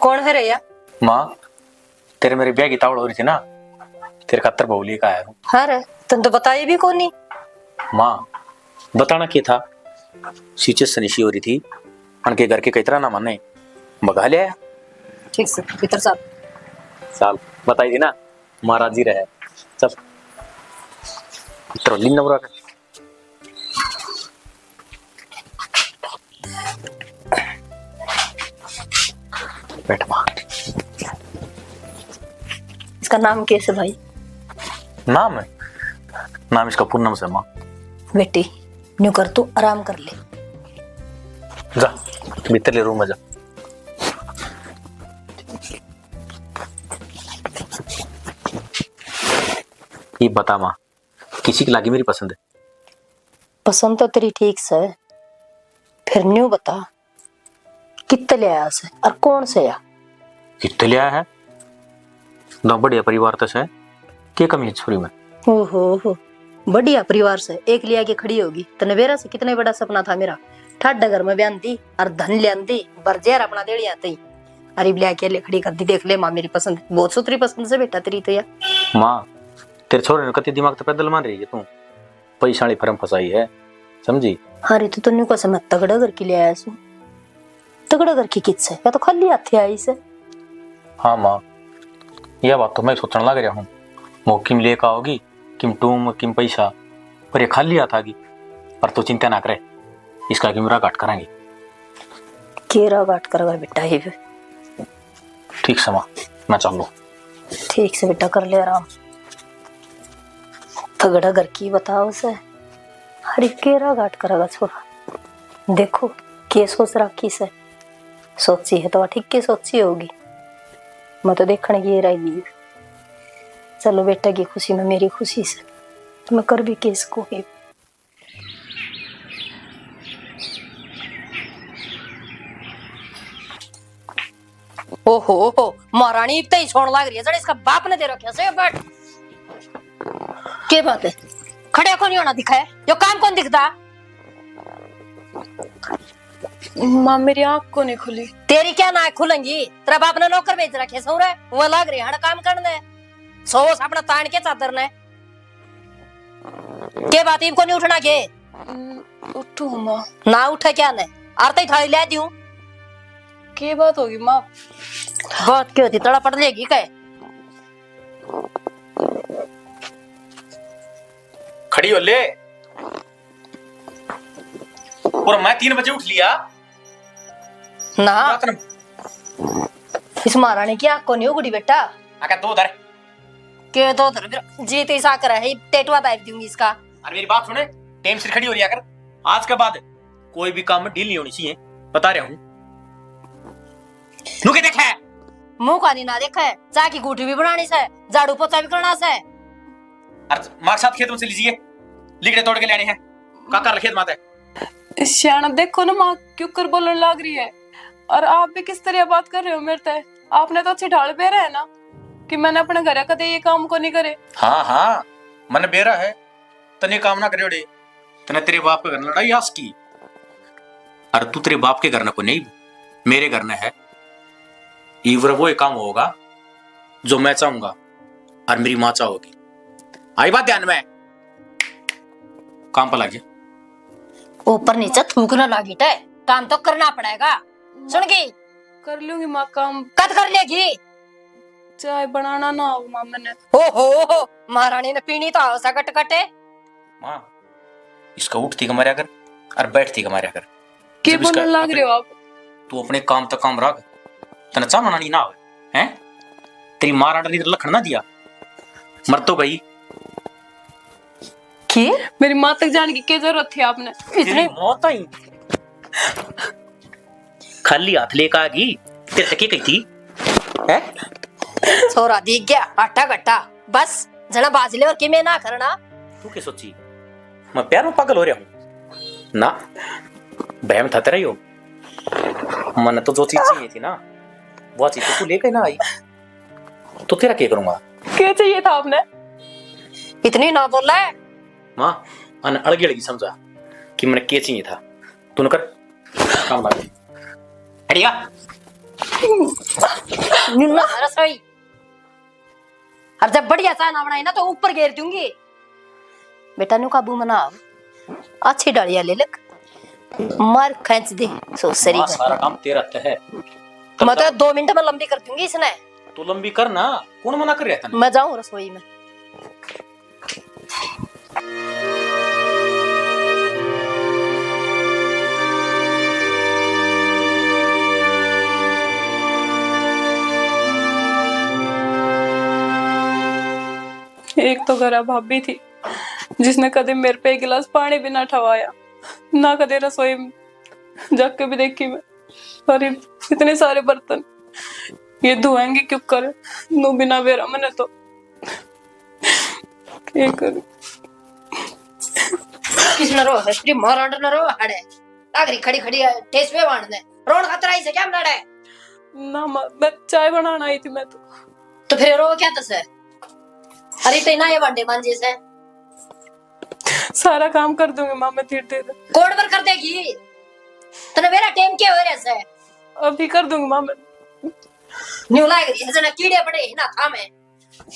कौन है रैया? माँ, तेरे मेरे ब्याह की तावड़ हो रही थी ना, तेरे खातर बहू लेकर आया हूँ। हाँ रे, तुम तो बताई भी कौन नहीं। माँ, बताना क्या था, सीचे सनिशी हो रही थी, उनके घर के कई तरह ना माने भगा लिया। ठीक से भीतर साहब साल बताई थी ना, महाराज जी रहे। चल ट्रोली नवरा का बैठ माँ। इसका नाम कैसे भाई? नाम है, नाम इसका पूर्णम से माँ। बेटी न्यू कर, तू आराम कर ले। जा भीतर ले रूम में जा। ये बता माँ, किसी की लागी मेरी पसंद है? पसंद तो तेरी ठीक से है, फिर न्यू बता कितने ले आया से और कौन से या? कितने ले आया है? ना बढ़िया परिवार तो है, क्या कमी है छोरी में? ओहो, बढ़िया परिवार से एक लिया के खड़ी होगी। तने बेरा से कितने बड़ा सपना था मेरा, ठाड घर में ब्यान दी और धन लियान दी, बरजेर अपना देड़ी आती अरे लिया के ले खड़ी कर दी। देख ले माँ, मेरी पसंद बहुत सुथरी पसंद से बेटा तेरी तो यार। माँ, तेरे छोरे ने कति दिमाग तो पैदल मान रही है, तू पैसा वाली फर्म फसाई है, समझी? अरे तो तन्नू को समझ तगड़ा घर की ले आया सु, तगड़ा घर की कित से या तो खाली हाथी आई से। हाँ माँ, यह बात तो मैं सोचने लग रहा हूँ, वो किम लेकर आओगी, किम टूम किम पैसा, पर ये खाली हाथ आगी। पर तू चिंता ना करे, इसका किमरा घाट करेंगे। केरा घाट करेगा बेटा ही। ठीक से माँ, मैं चल लो। ठीक से बेटा कर ले आराम। तगड़ा घर की बताओ से, हरी केरा घाट करेगा छोरा। देखो के सोच रखी से, सोची है तो ठीक के सोची होगी, मैं तो देखने की रहेगी। चलो बेटा की खुशी में मेरी खुशी से तो मैं कर भी केस को ही। ओहो महारानी इतना ही छोड़ लग रही है जरा, इसका बाप ने दे रखा से। बट क्या बात है, खड़े कौन होना दिखा है, यो काम कौन दिखता? माँ मेरी आँख को नहीं खुली। तेरी क्या ना खुलेंगी, तेरा बाप ने नौकर भेज रखे सो रहे, वो लग रही है काम करने, सोच अपना तान के चादर ने। के बात इनको नहीं उठना के? उठू माँ। ना उठे क्या ने, आरती थाली ले दूं। के बात होगी माँ? बात क्यों थी, तड़ा पड़ लेगी कहे? खड़ी हो ले। और मैं 3 बजे उठ लिया ना। इस महारानी की आँख को नहीं उगड़ी बेटा। आका 2 धर के 2 धर जी तो ऐसा कर है, टेटुआ दाब दूंगी इसका। अरे मेरी बात सुने, टाइम से खड़ी हो लिया कर। आज के बाद कोई भी काम में ढील नहीं होनी चाहिए, बता रहा हूँ। नुके देखा है, मुंह का नहीं ना देखा है, चाय की गुठी भी बनानी से, झाड़ू पोछा भी करना से। अरे मार्क साथ खेत में से लीजिए, लिगड़े तोड़ के लेने हैं, काकर खेत माते। श्याना देखो ना माँ क्यों कर बोलने लग रही है, और आप भी किस तरह बात कर रहे हो मेरे ते। आपने तो अच्छी ढाल पे है ना कि मैंने अपने घर कदे ये काम को नहीं करे। हाँ हाँ, मन बेरा है, तने काम ना करे, तने तेरे बाप के घर में लड़ाई आस की। अरे तू तेरे बाप के घर ना को नहीं, मेरे घर में है। ईवर वो एक काम होगा जो मैं चाहूंगा और मेरी माँ चाहोगी। आई बात ध्यान में? काम पर लग जा। ऊपर नीचे थूकना लागी टे, काम तो करना पड़ेगा। सुन गई? कर लूंगी माँ काम। कद कर लेगी? चाय बनाना ना हो माँ मैंने। हो महारानी ने पीनी तो आओ सकट कटे। माँ इसका उठती का मारा कर और बैठती का मारा कर। के जब इसका बोलने लग रहे हो आप? तू अपने काम तक काम रख, तना चा बनानी ना आवे हैं। तेरी मां रानी ने लखन ना दिया, मर तो गई। की मेरी माँ तक जाने की क्या जरूरत थी आपने? तेरी मौत आई खाली हाथ लेकर आ गई, तेरे से क्या कही थी हैं? छोरा दिख गया आटा गट्टा, बस जना बाजले और किमे ना करना। तू क्या सोची मैं प्यार में पागल हो रहा हूँ ना? बहम था तेरा यो। मन तो जो चीज चाहिए थी ना वो चीज तो तू लेकर ना आई, तो तेरा क्या करूंगा? क्या चाहिए था आपने? इतनी ना बोल रहा है। माँ अन अड़गी अड़गी समझा कि मैंने क्या चाहिए था। तूने कर काम लगा अड़िया निन्ना रसोई। अब जब बढ़िया सा ना बनाई ना तो ऊपर घेर दूंगी। बेटा नु काबू मनाओ, अच्छी डालियां ले लक, मार खींच दे सोसरी माँ सारा काम तेरा है। मतलब 2 मिनट में लंबी कर दूंगी इसने। तू लंबी कर ना, कौन मना कर रहा था? मैं जाऊं रसोई में। एक तो घर भाभी थी जिसने कदे मेरे पे एक गिलास पानी भी ना ठवाया, ना कदे रसोई में जाके भी देखी मैं। अरे इतने सारे बर्तन ये धोएंगे क्यों करे, नो बिना बेरा मैंने तो क्या करूं। किसने रो है तेरी मारांड न रो हड़े आगरी खड़ी खड़ी टेस्ट पे वांडने रोड खतरा ही से क्या लड़े ना मैं चाय बनाना आई थी मैं तो फिर रो क्या तसे? अरे तो ना ये वांडे मांझे से सारा काम कर दूंगी माँ मैं धीरे धीरे। कोड पर कर देगी तने मेरा टाइम क्या हो रहा है? अभी कर दूंगी माँ मैं। न्यू लाग रही है जना कीड़े पड़े ना था मैं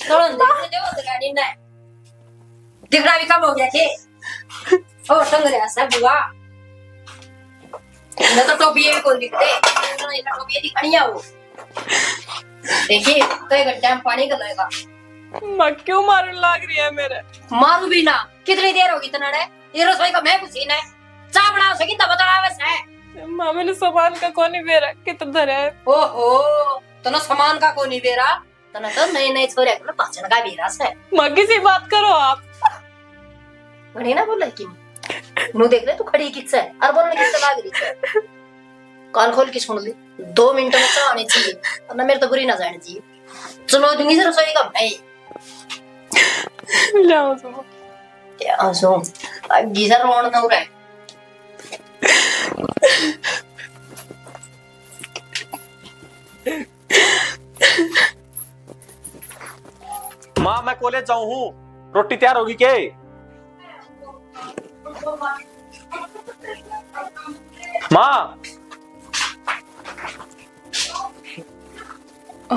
थोड़ा दे दे गाड़ी ना दिखना भी कम हो गया के ओ संग रहा सब बुआ मैं तो टोपी ये को दिखते तो ये टोपी दिखनी है वो देखिए तो एक घंटे में पानी कर लेगा। माँ क्यों मारने लग रही है मेरे? मारू भी ना कितनी देर होगी तना रे ये रसोई का मैं कुछ है चाय बना सकी तब बता वैसे माँ मैंने सामान का कौन ही बेरा कितना धरा है। ओहो तना सामान का कोनी बेरा तना तो नए नए छोरे को पाचन का बेरा से माँ किसी बात करो आप। घड़ी ना बोल कि नु देख ले तू खड़ी किससे और बोलने किससे लाग रही है? कान खोल के सुन ले 2 मिनट में चाय आनी चाहिए वरना मेरे तो बुरी ना जानी चाहिए। चलो दूंगी से रसोई का भाई जाओ सुनो क्या सो गीजर रोन ना उड़े माँ मैं कॉलेज जाऊं हूँ, रोटी तैयार होगी क्या? माँ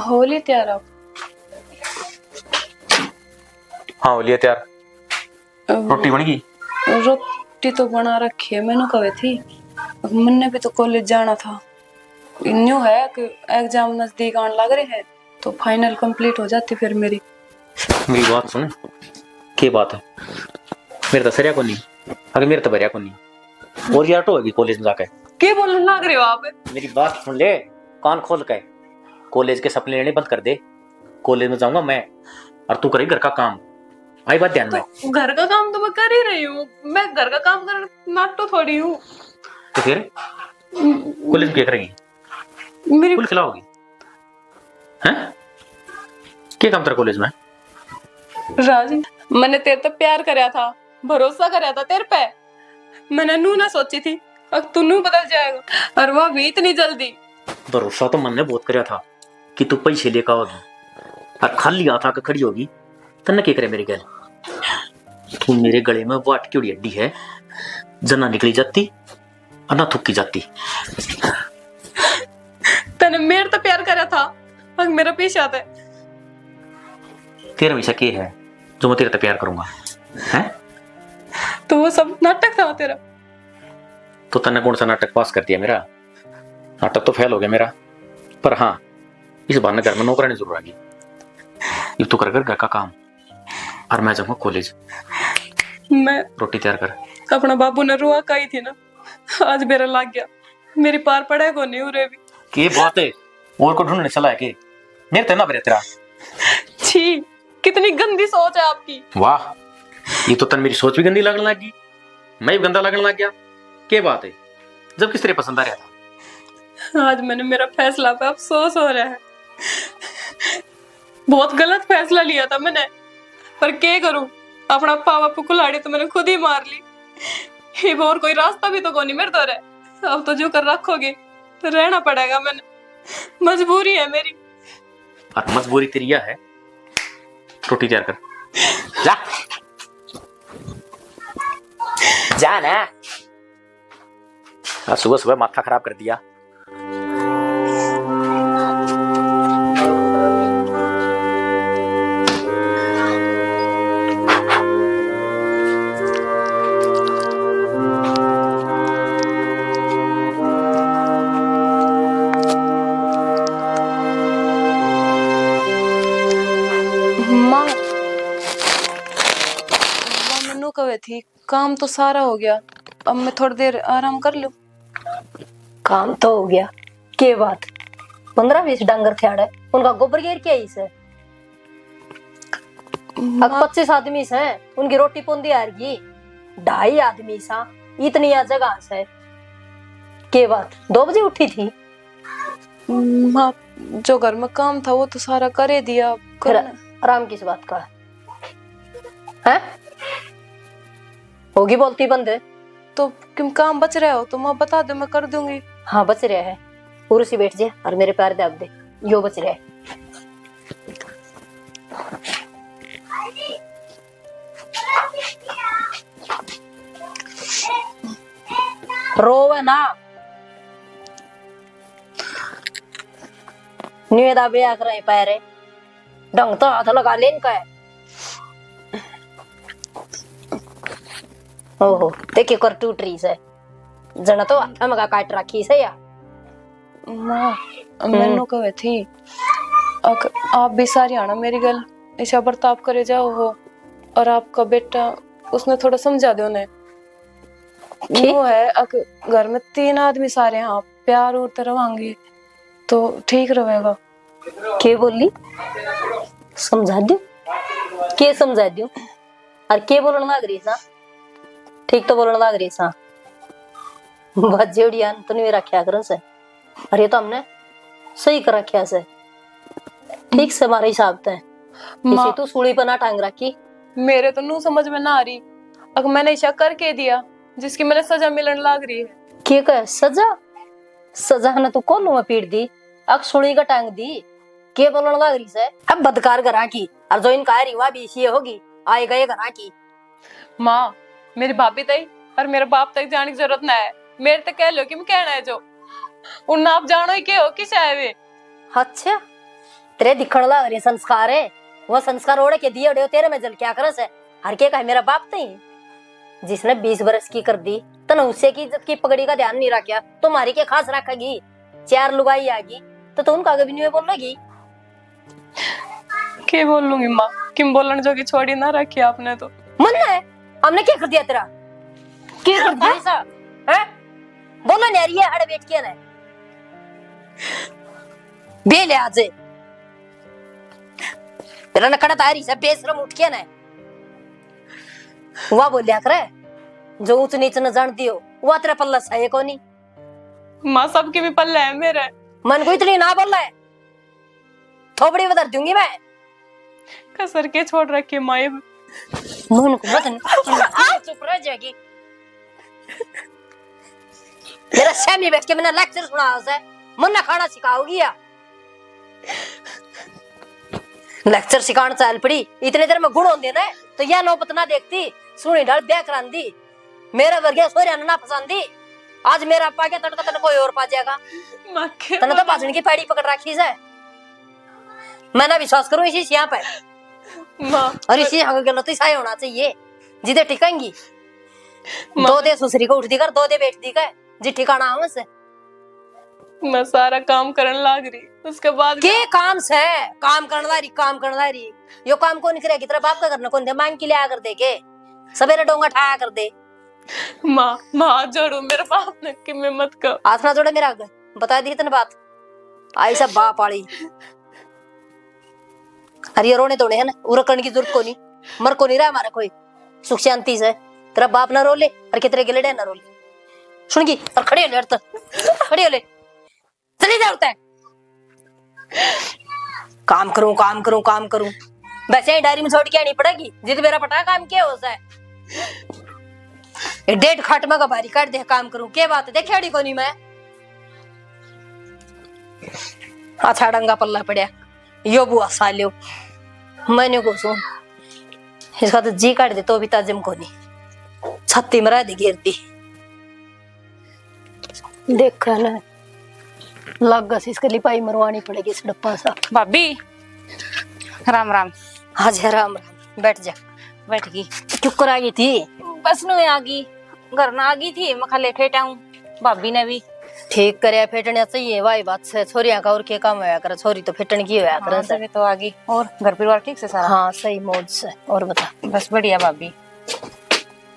होली तैयार आप? हाँ होली तैयार। रोटी बन गई? रोटी तो बना रखी है मैंने कहे थी। मैंने भी तो कॉलेज जाना था। न्यू है कि एग्जाम नजदीक आने लग रहे हैं तो फाइनल कंप्लीट हो जाती फिर मेरी बात सुन क्या बात है? मेरे तो सरिया को नहीं, अगर मेरे तो भरिया को नहीं और यार तो होगी कॉलेज में जाके। क्या बोलने लग रहे हो आप? मेरी बात सुन ले कान खोल के, कॉलेज के सपने लेने बंद कर दे। कॉलेज में जाऊंगा मैं और तू करेगी घर का काम, आई बात ध्यान में। तो घर का काम तो मैं कर ही रही हूँ, मैं घर का काम कर नाटो थोड़ी हूँ। तो फिर कॉलेज में क्या करेगी? मेरी फुल खिलाओगी हैं? क्या काम तेरा कॉलेज में? राज मैंने तेरे तो प्यार करया था, भरोसा करया था तेरे पे। मैंने नू ना सोची थी अब तू नू बदल जाएगा और वह भी इतनी जल्दी। भरोसा तो मन ने बहुत करया था कि तू पैसे लेकर आओगी और खाली हाथ आकर खड़ी होगी। तन्ने क्या करे मेरे गल? तू मेरे गले में वाट की उड़ी हड्डी है, जना निकली जाती और ना थुकी जाती। तने मेरे तो प्यार करया था अब मेरा पीछे आता है। तेरा हमेशा क्या है जो मैं तेरे से प्यार करूंगा हैं? तो वो सब नाटक था तेरा? तो तन्ने कौन सा नाटक पास कर दिया मेरा? नाटक तो फेल हो गया मेरा। पर हाँ, इस बार घर में नौकरानी जरूर आ गई। ये तो कर कर घर का काम, और मैं जाऊंगा कॉलेज। मैं रोटी तैयार कर। अपना बाबू ने रुआ कही थी ना, आज मेरा लग गया। मेरी पार पड़े को नहीं उरे भी। की बात है, और को ढूंढने चला है कि मेरे तेना बरे तेरा। छी, कितनी गंदी सोच है आपकी। वाह, ये तो तन मेरी सोच भी गंदी लगने लगी, मैं भी गंदा लगने लग गया। क्या बात है, जब किस तरह पसंद आ रहा था। आज मैंने मेरा फैसला पे अफसोस हो रहा है। बहुत गलत फैसला लिया था मैंने, पर क्या करूं, अपना पावा कुल्हाड़ी तो मैंने खुद ही मार ली। ये और कोई रास्ता भी तो कोई नहीं मेरे तो रहे। अब तो जो कर रखोगे तो रहना पड़ेगा, मैंने मजबूरी है मेरी। और मजबूरी तेरी यह है, रोटी तैयार कर। जा जा ना, आज सुबह सुबह माथा खराब कर दिया। माँ मैनू कहे थी काम तो सारा हो गया, अब मैं थोड़ी देर आराम कर लूं। काम तो हो गया, के बात 15-20 डांगर खियाड़ा है, उनका गोबर घेर के आई से। अब 25 आदमी से उनकी रोटी पुंदी आ रही, 2.5 आदमी सा इतनी आ जगह से। के बात 2 बजे उठी थी। माँ जो घर में काम था वो तो सारा करे दिया। फिर आराम किस बात का है? होगी बोलती बंदे तो क्यों काम बच रहे हो तो माँ बता दो, मैं कर दूंगी। हाँ बच रहे हैं, पूरी सी बैठ जाए और मेरे पैर दाब दे, यो बच रहे हैं। रोवे ना, निवेदा ब्याह कर पैरे ढंग तो हाथ लगा ले इनका है। ओहो देखिए कर टूट रही से, जना तो हाथ में काट रखी से या। माँ मैनू कहे थी आप भी सारी आना मेरी गल ऐसा बर्ताव करे जाओ हो, और आपका बेटा उसने थोड़ा समझा दो उन्हें। वो है घर में 3 आदमी सारे हैं, प्यार और रवांगे तो ठीक रहेगा। के बोली समझा दू, के समझा दू, और के बोलने लग रही सा? ठीक तो बोलने लग रही सा, बात जेड़िया तो नहीं रखा कर से। अरे तो हमने सही कर रखा से, ठीक से हमारे हिसाब से। इसी तो सूली पर ना टांग रखी। मेरे तो नू समझ में ना आ रही, अगर मैंने ऐसा करके दिया जिसकी मैंने सजा मिलने लग रही है। के कह सजा? सजा ने तो कोलू में पीट दी, अग सूली का टांग दी। के बोलने लग रही से? अब बदकार घरा की, और जो इनका है रिवा भी इसी होगी, आए गए घरा की। माँ मेरी भाभी तक और मेरे बाप तक जाने की जरूरत ना है, मेरे तक कह लो कि मैं कहना है जो उन आप जानो ही के हो कि चाहे वे। अच्छा तेरे दिखण लग रही संस्कार है, वो संस्कार ओढ़े के दिए उड़े तेरे में जल क्या करस है? हर के कहे मेरा बाप तई, जिसने 20 बरस की कर दी तन उससे की इज्जत की पगड़ी का ध्यान नहीं रखा, तुम्हारी के खास रखेगी। 4 लुगाई आगी तो उनका कभी नहीं बोलेगी। के बोल लूंगी माँ, किम बोलने जो की छोड़ी ना रखी आपने तो। मन है हमने क्या कर दिया तेरा? क्या कर दिया ऐसा है? बोलो नहीं है हड़े बैठ के ना बेले आज तेरा नखड़ा तारी से बेशरम उठ के ना वह बोलिया करे, जो ऊंच नीच न जानती हो वह तेरा पल्ला सही को नहीं। माँ सबके भी पल्ले है मेरे। मन को इतनी ना बोल रहा है, थोपड़ी बदल दूंगी मैं। कसर के छोड़ रखी माँ, मन को मत चुप रह जाएगी। मेरा सामने बैठ के मैंने लेक्चर सुना उसे, मुन्ना खाना सिखाओगी या लेक्चर सिखाने चल पड़ी। इतने देर में गुण होंगे ना तो यह नौबत ना देखती, सुनी ढाल ब्याह करांदी। मेरा वर्गे सोरिया ना पसंदी, आज मेरा पा गया तड़का तन कोई और पा जाएगा। तने तो पाचन की पैड़ी पकड़ रखी है, मैं ना विश्वास करूं इसी यहाँ पे। और इसी यहाँ गलत ही सही होना चाहिए जिधे टिकेंगी। दो दे सुसरी को उठती कर, दो दे बैठती का जी ठिकाना आवे से। मैं सारा काम करने लाग रही, उसके बाद के काम से काम करने रही यो काम कौन करेगी? तेरा बाप का करना कौन दे? मांग के लिया कर दे के सवेरे डोंगा ठाया कर दे। माँ हाथ जोड़ो, मेरे बाप ने कि मैं मत कर। हाथ ना जोड़े मेरा आगे, बता दी इतनी बात। आई सब बाप आड़ी अरे ये रोने तोड़े है ना, उरकण की जरूरत को नहीं, मर को नहीं रहा हमारा कोई, सुख शांति से। तेरा बाप ना रोले और कितने गिले ना रोले, सुन की और खड़ी हो ले, खड़ी हो ले, चली जा उठता है। काम करूं वैसे ही डायरी में छोड़ के आनी पड़ेगी, जिद मेरा पटा काम क्या हो जाए। ये डेढ़ खाटमा का भारी काट दे, काम करूं क्या बात है? देखे अड़ी को नहीं मैं अच्छा डंगा पल्ला पड़ा यो बुआ सालियो मैंने को सुन इसका तो जी काट दे तो भी ताजिम को नहीं, छत्ती मरा दी गिरती देख ना लग गस इसके लिपाई मरवानी पड़ेगी इस डप्पा सा। भाभी राम राम। आज है राम राम, बैठ जा। बैठ गई। क्यों कर आ गई थी? बस नु आ गई, घर ना आ गई थी, मैं खाले फेटा हूँ। भाभी ने भी ठीक करे, फेटने चाहिए वाही बात से। छोरिया का और क्या काम होया करे, छोरी तो फेटन की होया करे। सभी तो आ गई। और घर परिवार ठीक से सारा? हाँ सही मौज से। और बता। बस बढ़िया भाभी।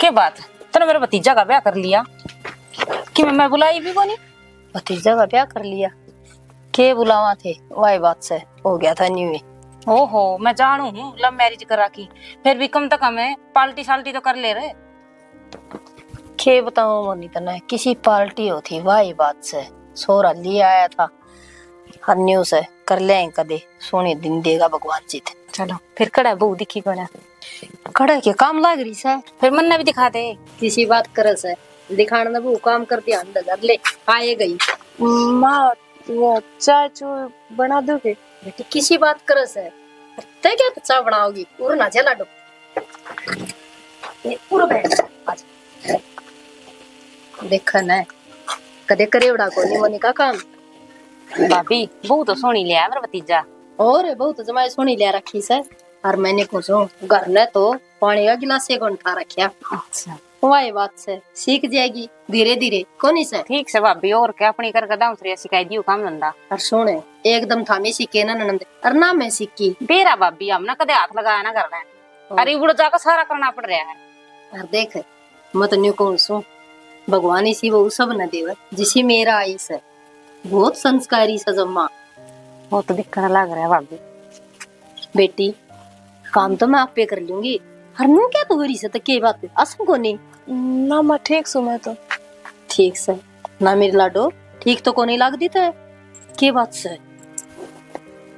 क्या बात तूने मेरा भतीजा का ब्याह कर लिया कि मैं बुलाई भी कोनी? भतीजा का ब्याह कर लिया के बुलावा थे, वाही बात से हो गया था न्यू। ओहो मैं जानू हूँ लव मैरिज करा की, फिर भी कम तक हमें पार्टी साल्टी तो कर ले रहे। के बताऊं मोनी तने, किसी पार्टी हो थी वाही बात से सोरा ले आया था अन्यू से, कर ले कदे सोने दिन देगा भगवान जी थे। चलो फिर कड़ा बहू दिखी कोना, कड़ा के काम लाग रही से, फिर मन ने भी दिखा दे। किसी बात करे से दिखाने ना वो काम करती अंदर ले आए गई। माँ वो चाय चू बना दोगे? बेटी किसी बात करे से ते क्या चाय बनाओगी? पूरा ना चला दो ये पूरा बैठ आज देखा ना कदे करे उड़ा को नहीं मोनी का काम। भाभी बहू तो सोनी ले आया मेरा भतीजा। और बहू तो जमाई सोनी ले रखी से, और मैंने कुछ घर ने तो पानी का गिलास एक उठा रखा। अच्छा वाही बात से सीख जाएगी धीरे धीरे कोनी से। ठीक से भाभी, और क्या अपनी कर गदा उसरे सिखाई दियो काम धंधा। और सुने एकदम थामी सीखे ना ननद, और ना मैं सीखी बेरा भाभी, हम ना कदे हाथ लगाया ना करना है। अरे बुढ़ जाकर सारा करना पड़ रहा है। और देख मैं तो न्यू कहूं सु भगवान इसी वो सब न देवे जिसी मेरा आई से, बहुत संस्कारी सजम्मा। वो तो दिखने लग रहा है भाभी। बेटी काम तो मैं आप पे कर लूंगी, हर नु क्या तो हरी से तो के बात असम को नहीं ना मैं ठीक सु, मैं तो ठीक से ना मेरी लाडो ठीक तो को नहीं लाग दी थे के बात से।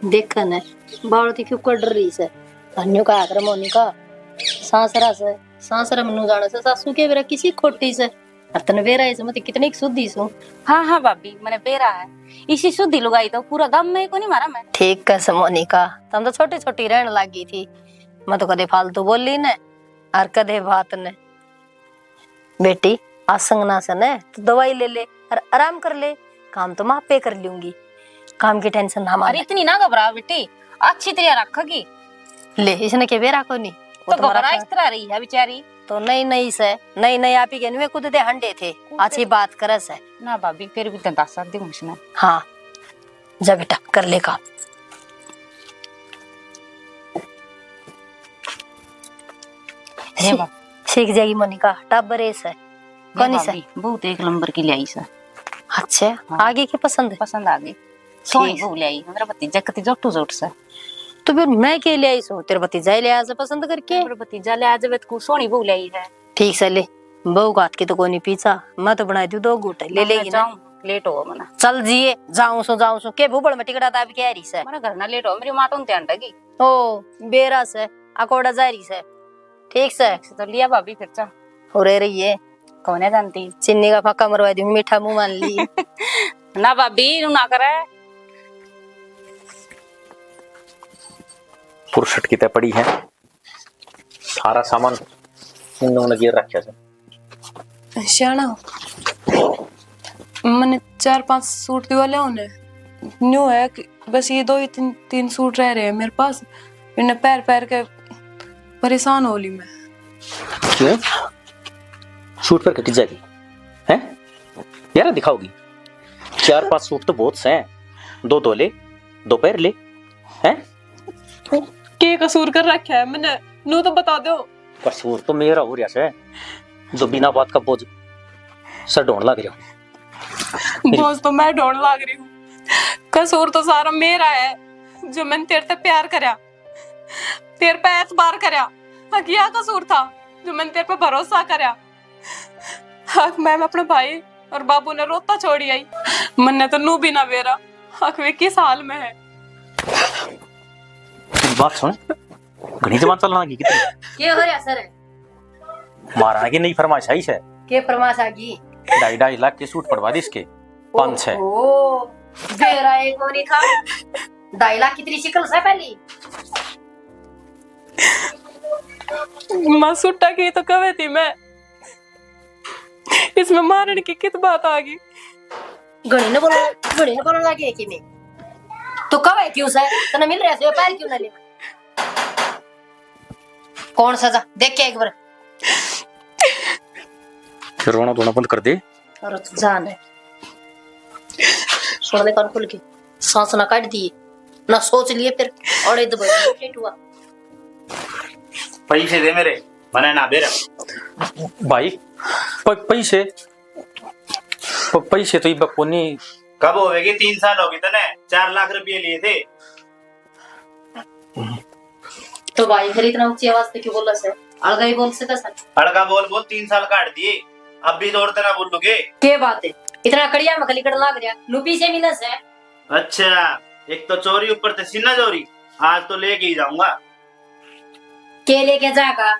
देखा न बाल थी क्यों कर रही से अन्यों का आकर मोनी का सासरा से, सासरा मनु जाने से सासू के बेरा किसी खोटी से अतन बेरा ऐसे मत कितनी शुद्धि सु। हाँ हाँ भाभी मैंने बेरा है, इसी शुद्धि लुगाई तो पूरा दम में को नहीं मारा मैं। ठीक का समोनी का तुम तो छोटी छोटी रहने लगी थी, मैं तो कदे फालतू बोली न और कदे बात न। बेटी आसंग ना से न तो दवाई ले ले और आराम कर ले, काम तो मैं पे कर लूंगी, काम की टेंशन ना अरे इतनी ना घबरा बेटी, अच्छी तरह रखोगी। ले इसने के बेरा को नहीं तो घबरा इस तरह रही है बेचारी तो नहीं से नहीं आप ही कहने खुद दे हंडे थे अच्छी बात करस है ना भाभी, फिर भी दस साल दी मुझे। हाँ जा बेटा कर ले काम। सीख जाएगी मोनिका, टाबर है कौन से बहुत एक नंबर की लाई से। अच्छा हाँ। आगे की पसंद पसंद आ गई, सोनी बहू ले आई मेरा भतीजा कति जोटू जोट से। तो फिर मैं के ले आई सो, तेरे भतीजा ले आया पसंद करके। मेरा भतीजा ले आज को सोनी बहू ले आई है। ठीक से ले बहू गात की तो कोनी पीछा, मैं तो बना दूं 2 घूट ले लेगी ना। लेट हो मना चल जिए जाऊं सो के भूबड़ में टिकड़ा दाब के आ रही से। मेरा घर ना लेट हो, मेरी माँ तो ध्यान रखी। ओ बेरा से अकोड़ा जा रही से। ठीक से तो लिया भाभी फिर चा हो रही है कौन है जानती, चिन्नी का फाका मरवा दूं, मीठा मुंह मान ली ना भाभी ना करे। फुर्सत की तय पड़ी है, सारा सामान इन्होंने गिर रखा है। श्याना मैंने 4-5 सूट दिवा ले उन्हें, न्यू है कि बस ये 2 ही 3 सूट रह रहे हैं मेरे पास, इन्हें पैर के परेशान हो ली मैं। क्यों सूट पर कट जाएगी हैं यार, दिखाओगी? 4-5 सूट तो बहुत से हैं, 2 ले, 2 पैर ले हैं। के कसूर कर रखा है मैंने, नू तो बता दो। कसूर तो मेरा हो रहा है, जो बिना बात का बोझ सर ढोंड लग रहा हूँ। बोझ तो मैं ढोंड लाग रही हूँ, कसूर तो सारा मेरा है, जो मैंने तेरे से प्यार करया, तेरे पे एतबार करया। क्या कसूर था जो मैंने तेरे पे भरोसा करया? मैं अपने भाई और बाबू ने रोता छोड़ी आई, मन्ने तो नू भी ना बेरा। वे किस हाल में है? बात सुन, घनी जबान चलना लगी कितनी। के हो रहा सर? महाराणा की नई फरमाइश आई है, के फरमाश आ गई? 2.5 लाख के सूट पड़वा दी इसके 5-6। ओ बेरा एक और नहीं था, 2.5 लाख कितनी शिकल से पहली। मां सुट्टा की तो कवे थी मैं, इसमें मारने की कित बात आ गई? घड़ी ने बोलने लगी कि मैं तो कब है क्यों से तने मिल रहा है पैर क्यों ना ले? कौन सजा देख के एक बार रोना धोना बंद कर दे। और तू जान है सोने कान खुल के सांस ना काट दिए ना सोच लिए फिर और इधर बैठ हुआ। पैसे दे मेरे, मैंने ना दे रहा भाई। पैसे तो ये कोनी कब होगी? 3 साल हो गए तने, 4 लाख रुपये लिए थे। तो भाई फिर इतना ऊंची आवाज से क्यों बोल रहा है? अलगा ही बोल सकता सर। अड़का बोल 3 साल काट दिए, अब भी दौड़ते ना बोलोगे। के बात है इतना कड़िया में खली कड़ लाग रहा लुपी से मिलस है। अच्छा, एक तो चोरी ऊपर से सीना चोरी, आज तो लेके ही जाऊंगा। के लेके जाएगा?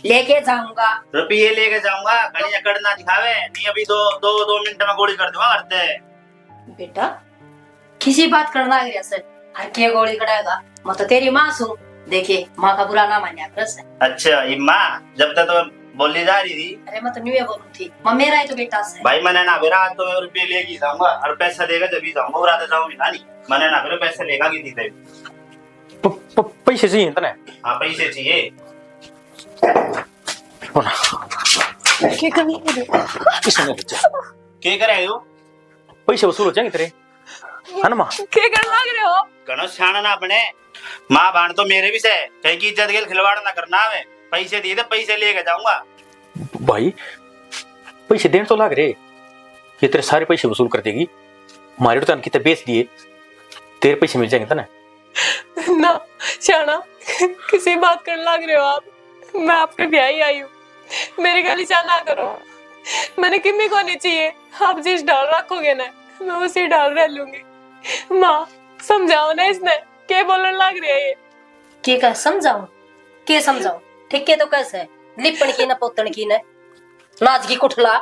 लेके जाऊंगा, रुपये लेके जाऊंगा। घड़िया कड़ना दिखावे नहीं, अभी 2 मिनट में गोली कर दूंगा करते। बेटा किसी बात करना है गया सर, हर के गोली कड़ाएगा। मैं तो तेरी माँ सू, देखिए माँ का बुरा ना मानिया कर। अच्छा इम्मा, जब तक तो बोली जा रही थी। अरे मैं तो न्यू बोलू थी, मैं मेरा ही तो बेटा से। भाई मैंने ना बेरा, आज तो मैं रुपये लेके जाऊंगा और पैसा देगा जब ही जाऊंगा, उड़ा जाऊंगी ना नहीं। मैंने ना बेरा पैसा लेगा कि थी पैसे चाहिए तने? हाँ पैसे चाहिए। क्या करे हो? पैसे वसूल हो जाएंगे तेरे, है ना माँ? क्या करने लग रहे हो? कनो छाना ना अपने माँ बाण तो मेरे भी से, कहीं की इज्जत के खिलवाड़ ना करना है। पैसे दिए थे, पैसे लेके जाऊंगा। भाई पैसे देने तो लाग रहे, ये तेरे सारे पैसे वसूल कर देगी। हमारे तो कितने बेच दिए, तेरे पैसे मिल जाएंगे ना? ना शाना, किसी बात करने लग रहे हो आप? मैं आपके ब्याह ही आई हूँ, मेरी गाली ना करो। मैंने किम्मी को नहीं चाहिए, आप जिस डाल रखोगे ना मैं उसी डाल रह लूंगी। माँ समझाओ ना, इसने क्या बोलने लग रही है ये? के कह समझाऊं? के समझाऊं? ठीक है तो कैसे लिपण की न पोतन की न नाच की कुठला।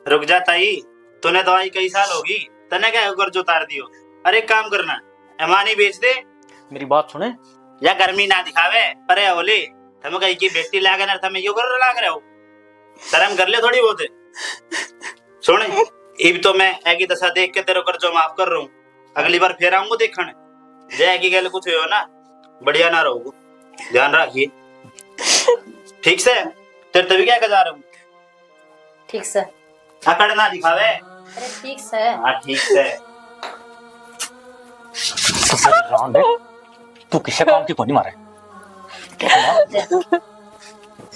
रुक जा ताई, तूने दवाई कई साल होगी, तने क्या कर्ज उतार दियो। अरे काम करना, एमानी बेच दे। मेरी बात सुने, या गर्मी ना दिखावे परे होली, तमे कहीं की बेटी लागे ना, तमे यो कर लाग रहे हो। शर्म कर ले थोड़ी बहुत। सुन, इब तो मैं एक ही दशा देख के तेरे कर्जो माफ कर रहा हूँ, अगली बार फिर आऊंगा देखने। जय की गल कुछ हो ना बढ़िया ना रहोगे, ध्यान रखिए। ठीक से तेरे तभी क्या जा रहा हूँ। ठीक से अकड़ ना दिखावे। अरे ठीक से। हाँ ठीक से। तू किसे काम की कोनी मारे?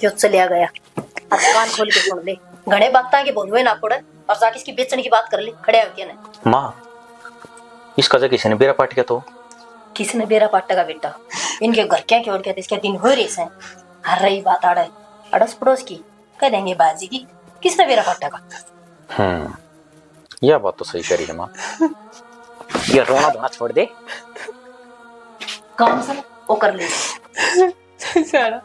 यो चलिया गया, अब कान खोल के सुन ले। घणे बातें के बोलवे ना पड़े और जाके इसकी बेचने की बात कर ले। खड़े होके ना माँ, इसका जगह किसी ने बेरा पाट किया तो? किसने बेरा पाटेगा बेटा? इनके घर क्या क्या क्या इसके दिन हो रही से। हर रही बात आड़े अड़ोस पड़ोस की कह देंगे बाजी की, किसने बेरा पाटेगा? यह बात तो सही करी है माँ। ये रोना धोना छोड़ दे, काम से वो कर ले। शाना,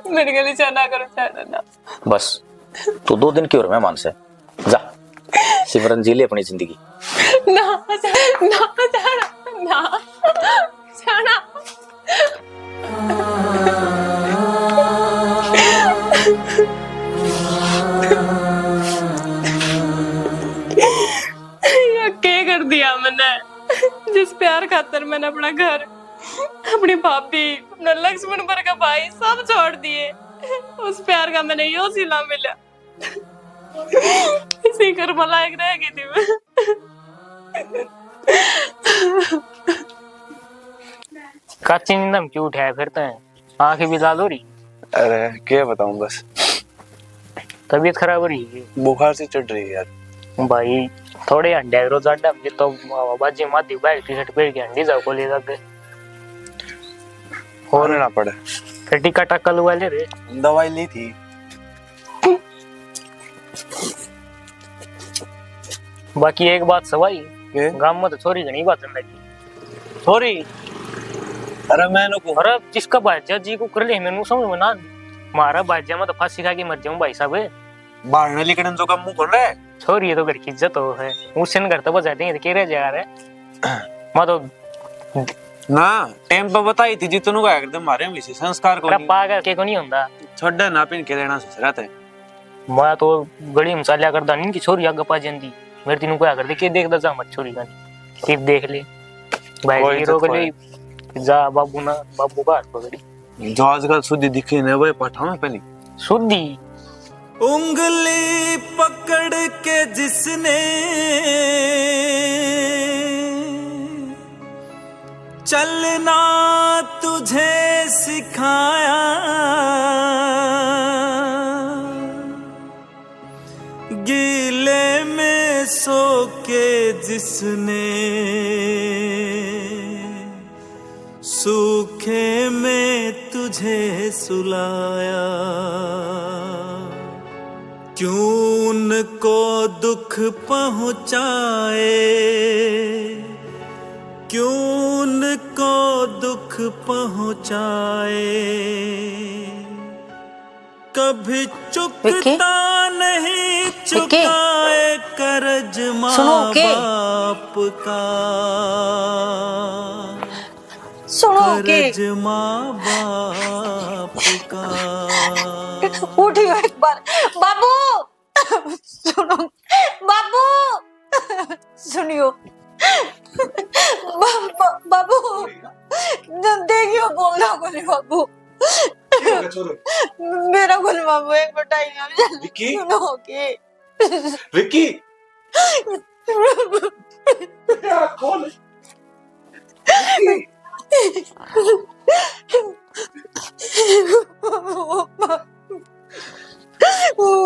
मेरी गली ना करो शाना ना। बस तू 2 दिन की और मेहमान से जा, सिमरन जी ले अपनी जिंदगी। ना ना शाना, ना शाना। ये क्या कर दिया मैंने? जिस प्यार खातर मैंने अपना घर, अपनी भाभी, अपना लक्ष्मण पर का भाई सब छोड़ दिए। उस प्यार का मैंने यो सिला मिला, इसी कर्म लायक रह गई थी मैं। काची नींदम क्यों उठाया फिरते हैं, आंखें भी लाल हो रही। अरे क्या बताऊं, बस तबीयत खराब हो रही है। बुखार से चढ़ रही है यार। भाई थोड़े अंडे रोज अड्डा मुझे तो बाजी माती बैग टी शर्ट पहन के अंडी जाओ कोले लग और ना पड़े। फिर टिका टक्का लुआ ले रे। दवाई ली थी। बाकी एक बात सवाई, गांव में तो छोरी घनी बात लगी। छोरी अरे मैंने को अरे जिसका बाजा जी को कर ले मैंने समझ में ना, मारा बाजा में तो फांसी खा के मर जाऊं भाई साहब। बाहर लेकिन जो का मुंह खोल रहा है। छोरी ये तो घर की इज्जत हो है, उससे घर तो बजा देंगे के रह जा रहे। मैं तो ना टाइम पे बताई थी जितनु का करते मारे में संस्कार को नहीं पागल के को नहीं होता छोड़ा ना पिन के लेना सोच रहा था। मैं तो गली मसाला करदा नहीं कि छोरी आगे पा जंदी मेरे तीनों को कर दे के देख दा मत छोरी का ठीक देख ले भाई ये रोक ले जा बाबू ना बाबू का हाथ पकड़ी जो आजकल शुद्धि दिखे न वो पठाओ में पहले शुद्धि। उंगली पकड़ के जिसने चलना तुझे सिखाया, गीले में सो के जिसने सूखे में तुझे सुलाया, क्यों उनको दुख पहुंचाए, क्यों उनको दुख पहुंचाए, कभी चुकता नहीं चुकाए कर्ज माँ बाप का, कर्ज माँ बाप का। उठियो एक बार बाबू, सुनो बाबू, सुनियो बाबू, देखियो बोलना को नहीं बाबू, मेरा को नहीं बाबू, एक बटाई विक्की सुनो के विक्की कौन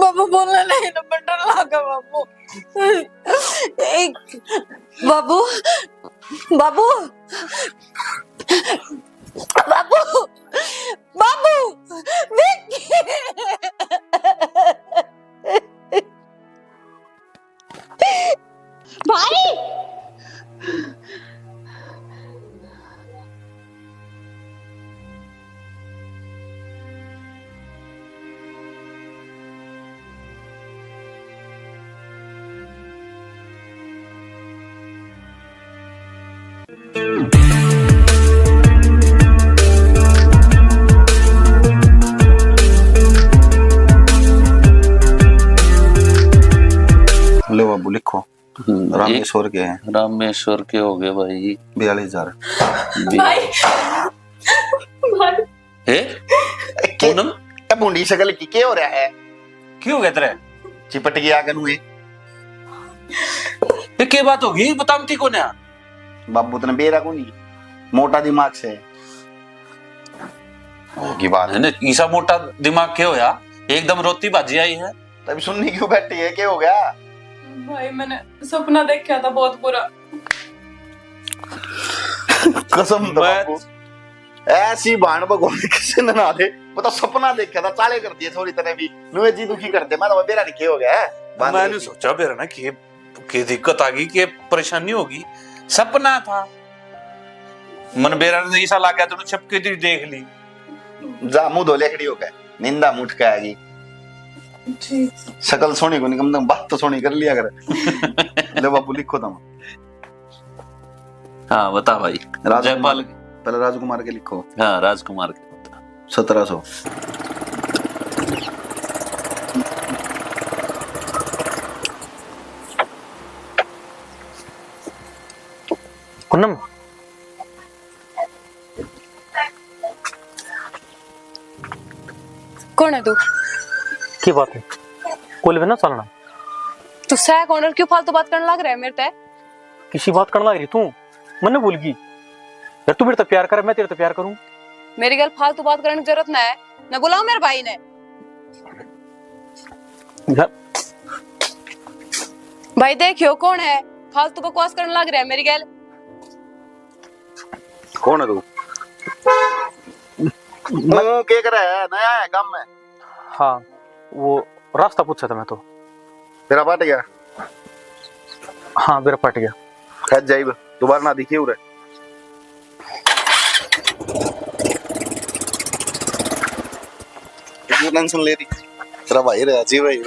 बाबू बोलना नहीं ना बटन लगा बाबू, बाबू बाबू बाबू बाबू विक्की भाई लो बाबू लिखो। रामेश्वर के हैं। रामेश्वर के हो गए भाई 42,000। पूनम मुंडी शकल की क्या हो रहा है? क्यों कहते रहे चिपट गया कनु ये क्या बात होगी बतामती को ना बाबू तने बेरा को नहीं मोटा दिमाग से होगी बात है ना। ईसा मोटा दिमाग क्या होया, एकदम रोटी भाजी आई है। तभी सुनने क्यों बैठी है, क्या हो गया? भाई मैंने सपना देखा था बहुत बुरा। कसम तो बाबू ऐसी बाण भगवान किसी ने ना दे, पता सपना देखा था चाले कर दिए थोड़ी तरह भी नुए जी दुखी कर दे। मैं तो बेरा नहीं हो गया है। मैंने सोचा बेरा ना कि दिक्कत आ गई, कि परेशानी होगी, सपना था। मन बेरा ने ऐसा लगा तूने छपके दी देख ली। जा मुंह धो ले खड़ी हो गए, निंदा मुठ के आएगी। शकल सोनी को नहीं कम बात तो सोनी कर लिया कर। ले बाबू लिखो तुम। हाँ बता भाई। जयपाल पहले राजकुमार के लिखो। हाँ राजकुमार के 1700। कुन्नम कौन है तू? की बात है कोल ना चलना तू सह कौन और क्यों फालतू बात करने लग रहा है मेरे ते? किसी बात करने लग रही तू मैंने भूल गई यार। तू मेरे तो प्यार कर मैं तेरे तो प्यार करूं। मेरी गल फालतू बात करने की जरूरत ना है ना। बुलाओ मेरे भाई ने। यार भाई देखियो कौन है, फालतू बकवास करने लग रहा है मेरी गल। कौन है तू? क्या कर रहा है? नया है काम में? हाँ वो रास्ता पूछा था मैं तो। तेरा पट गया? हाँ मेरा पट गया। खैर जाइब दोबारा ना दिखिए उरे। टेंशन ले रही तेरा भाई रहा जी भाई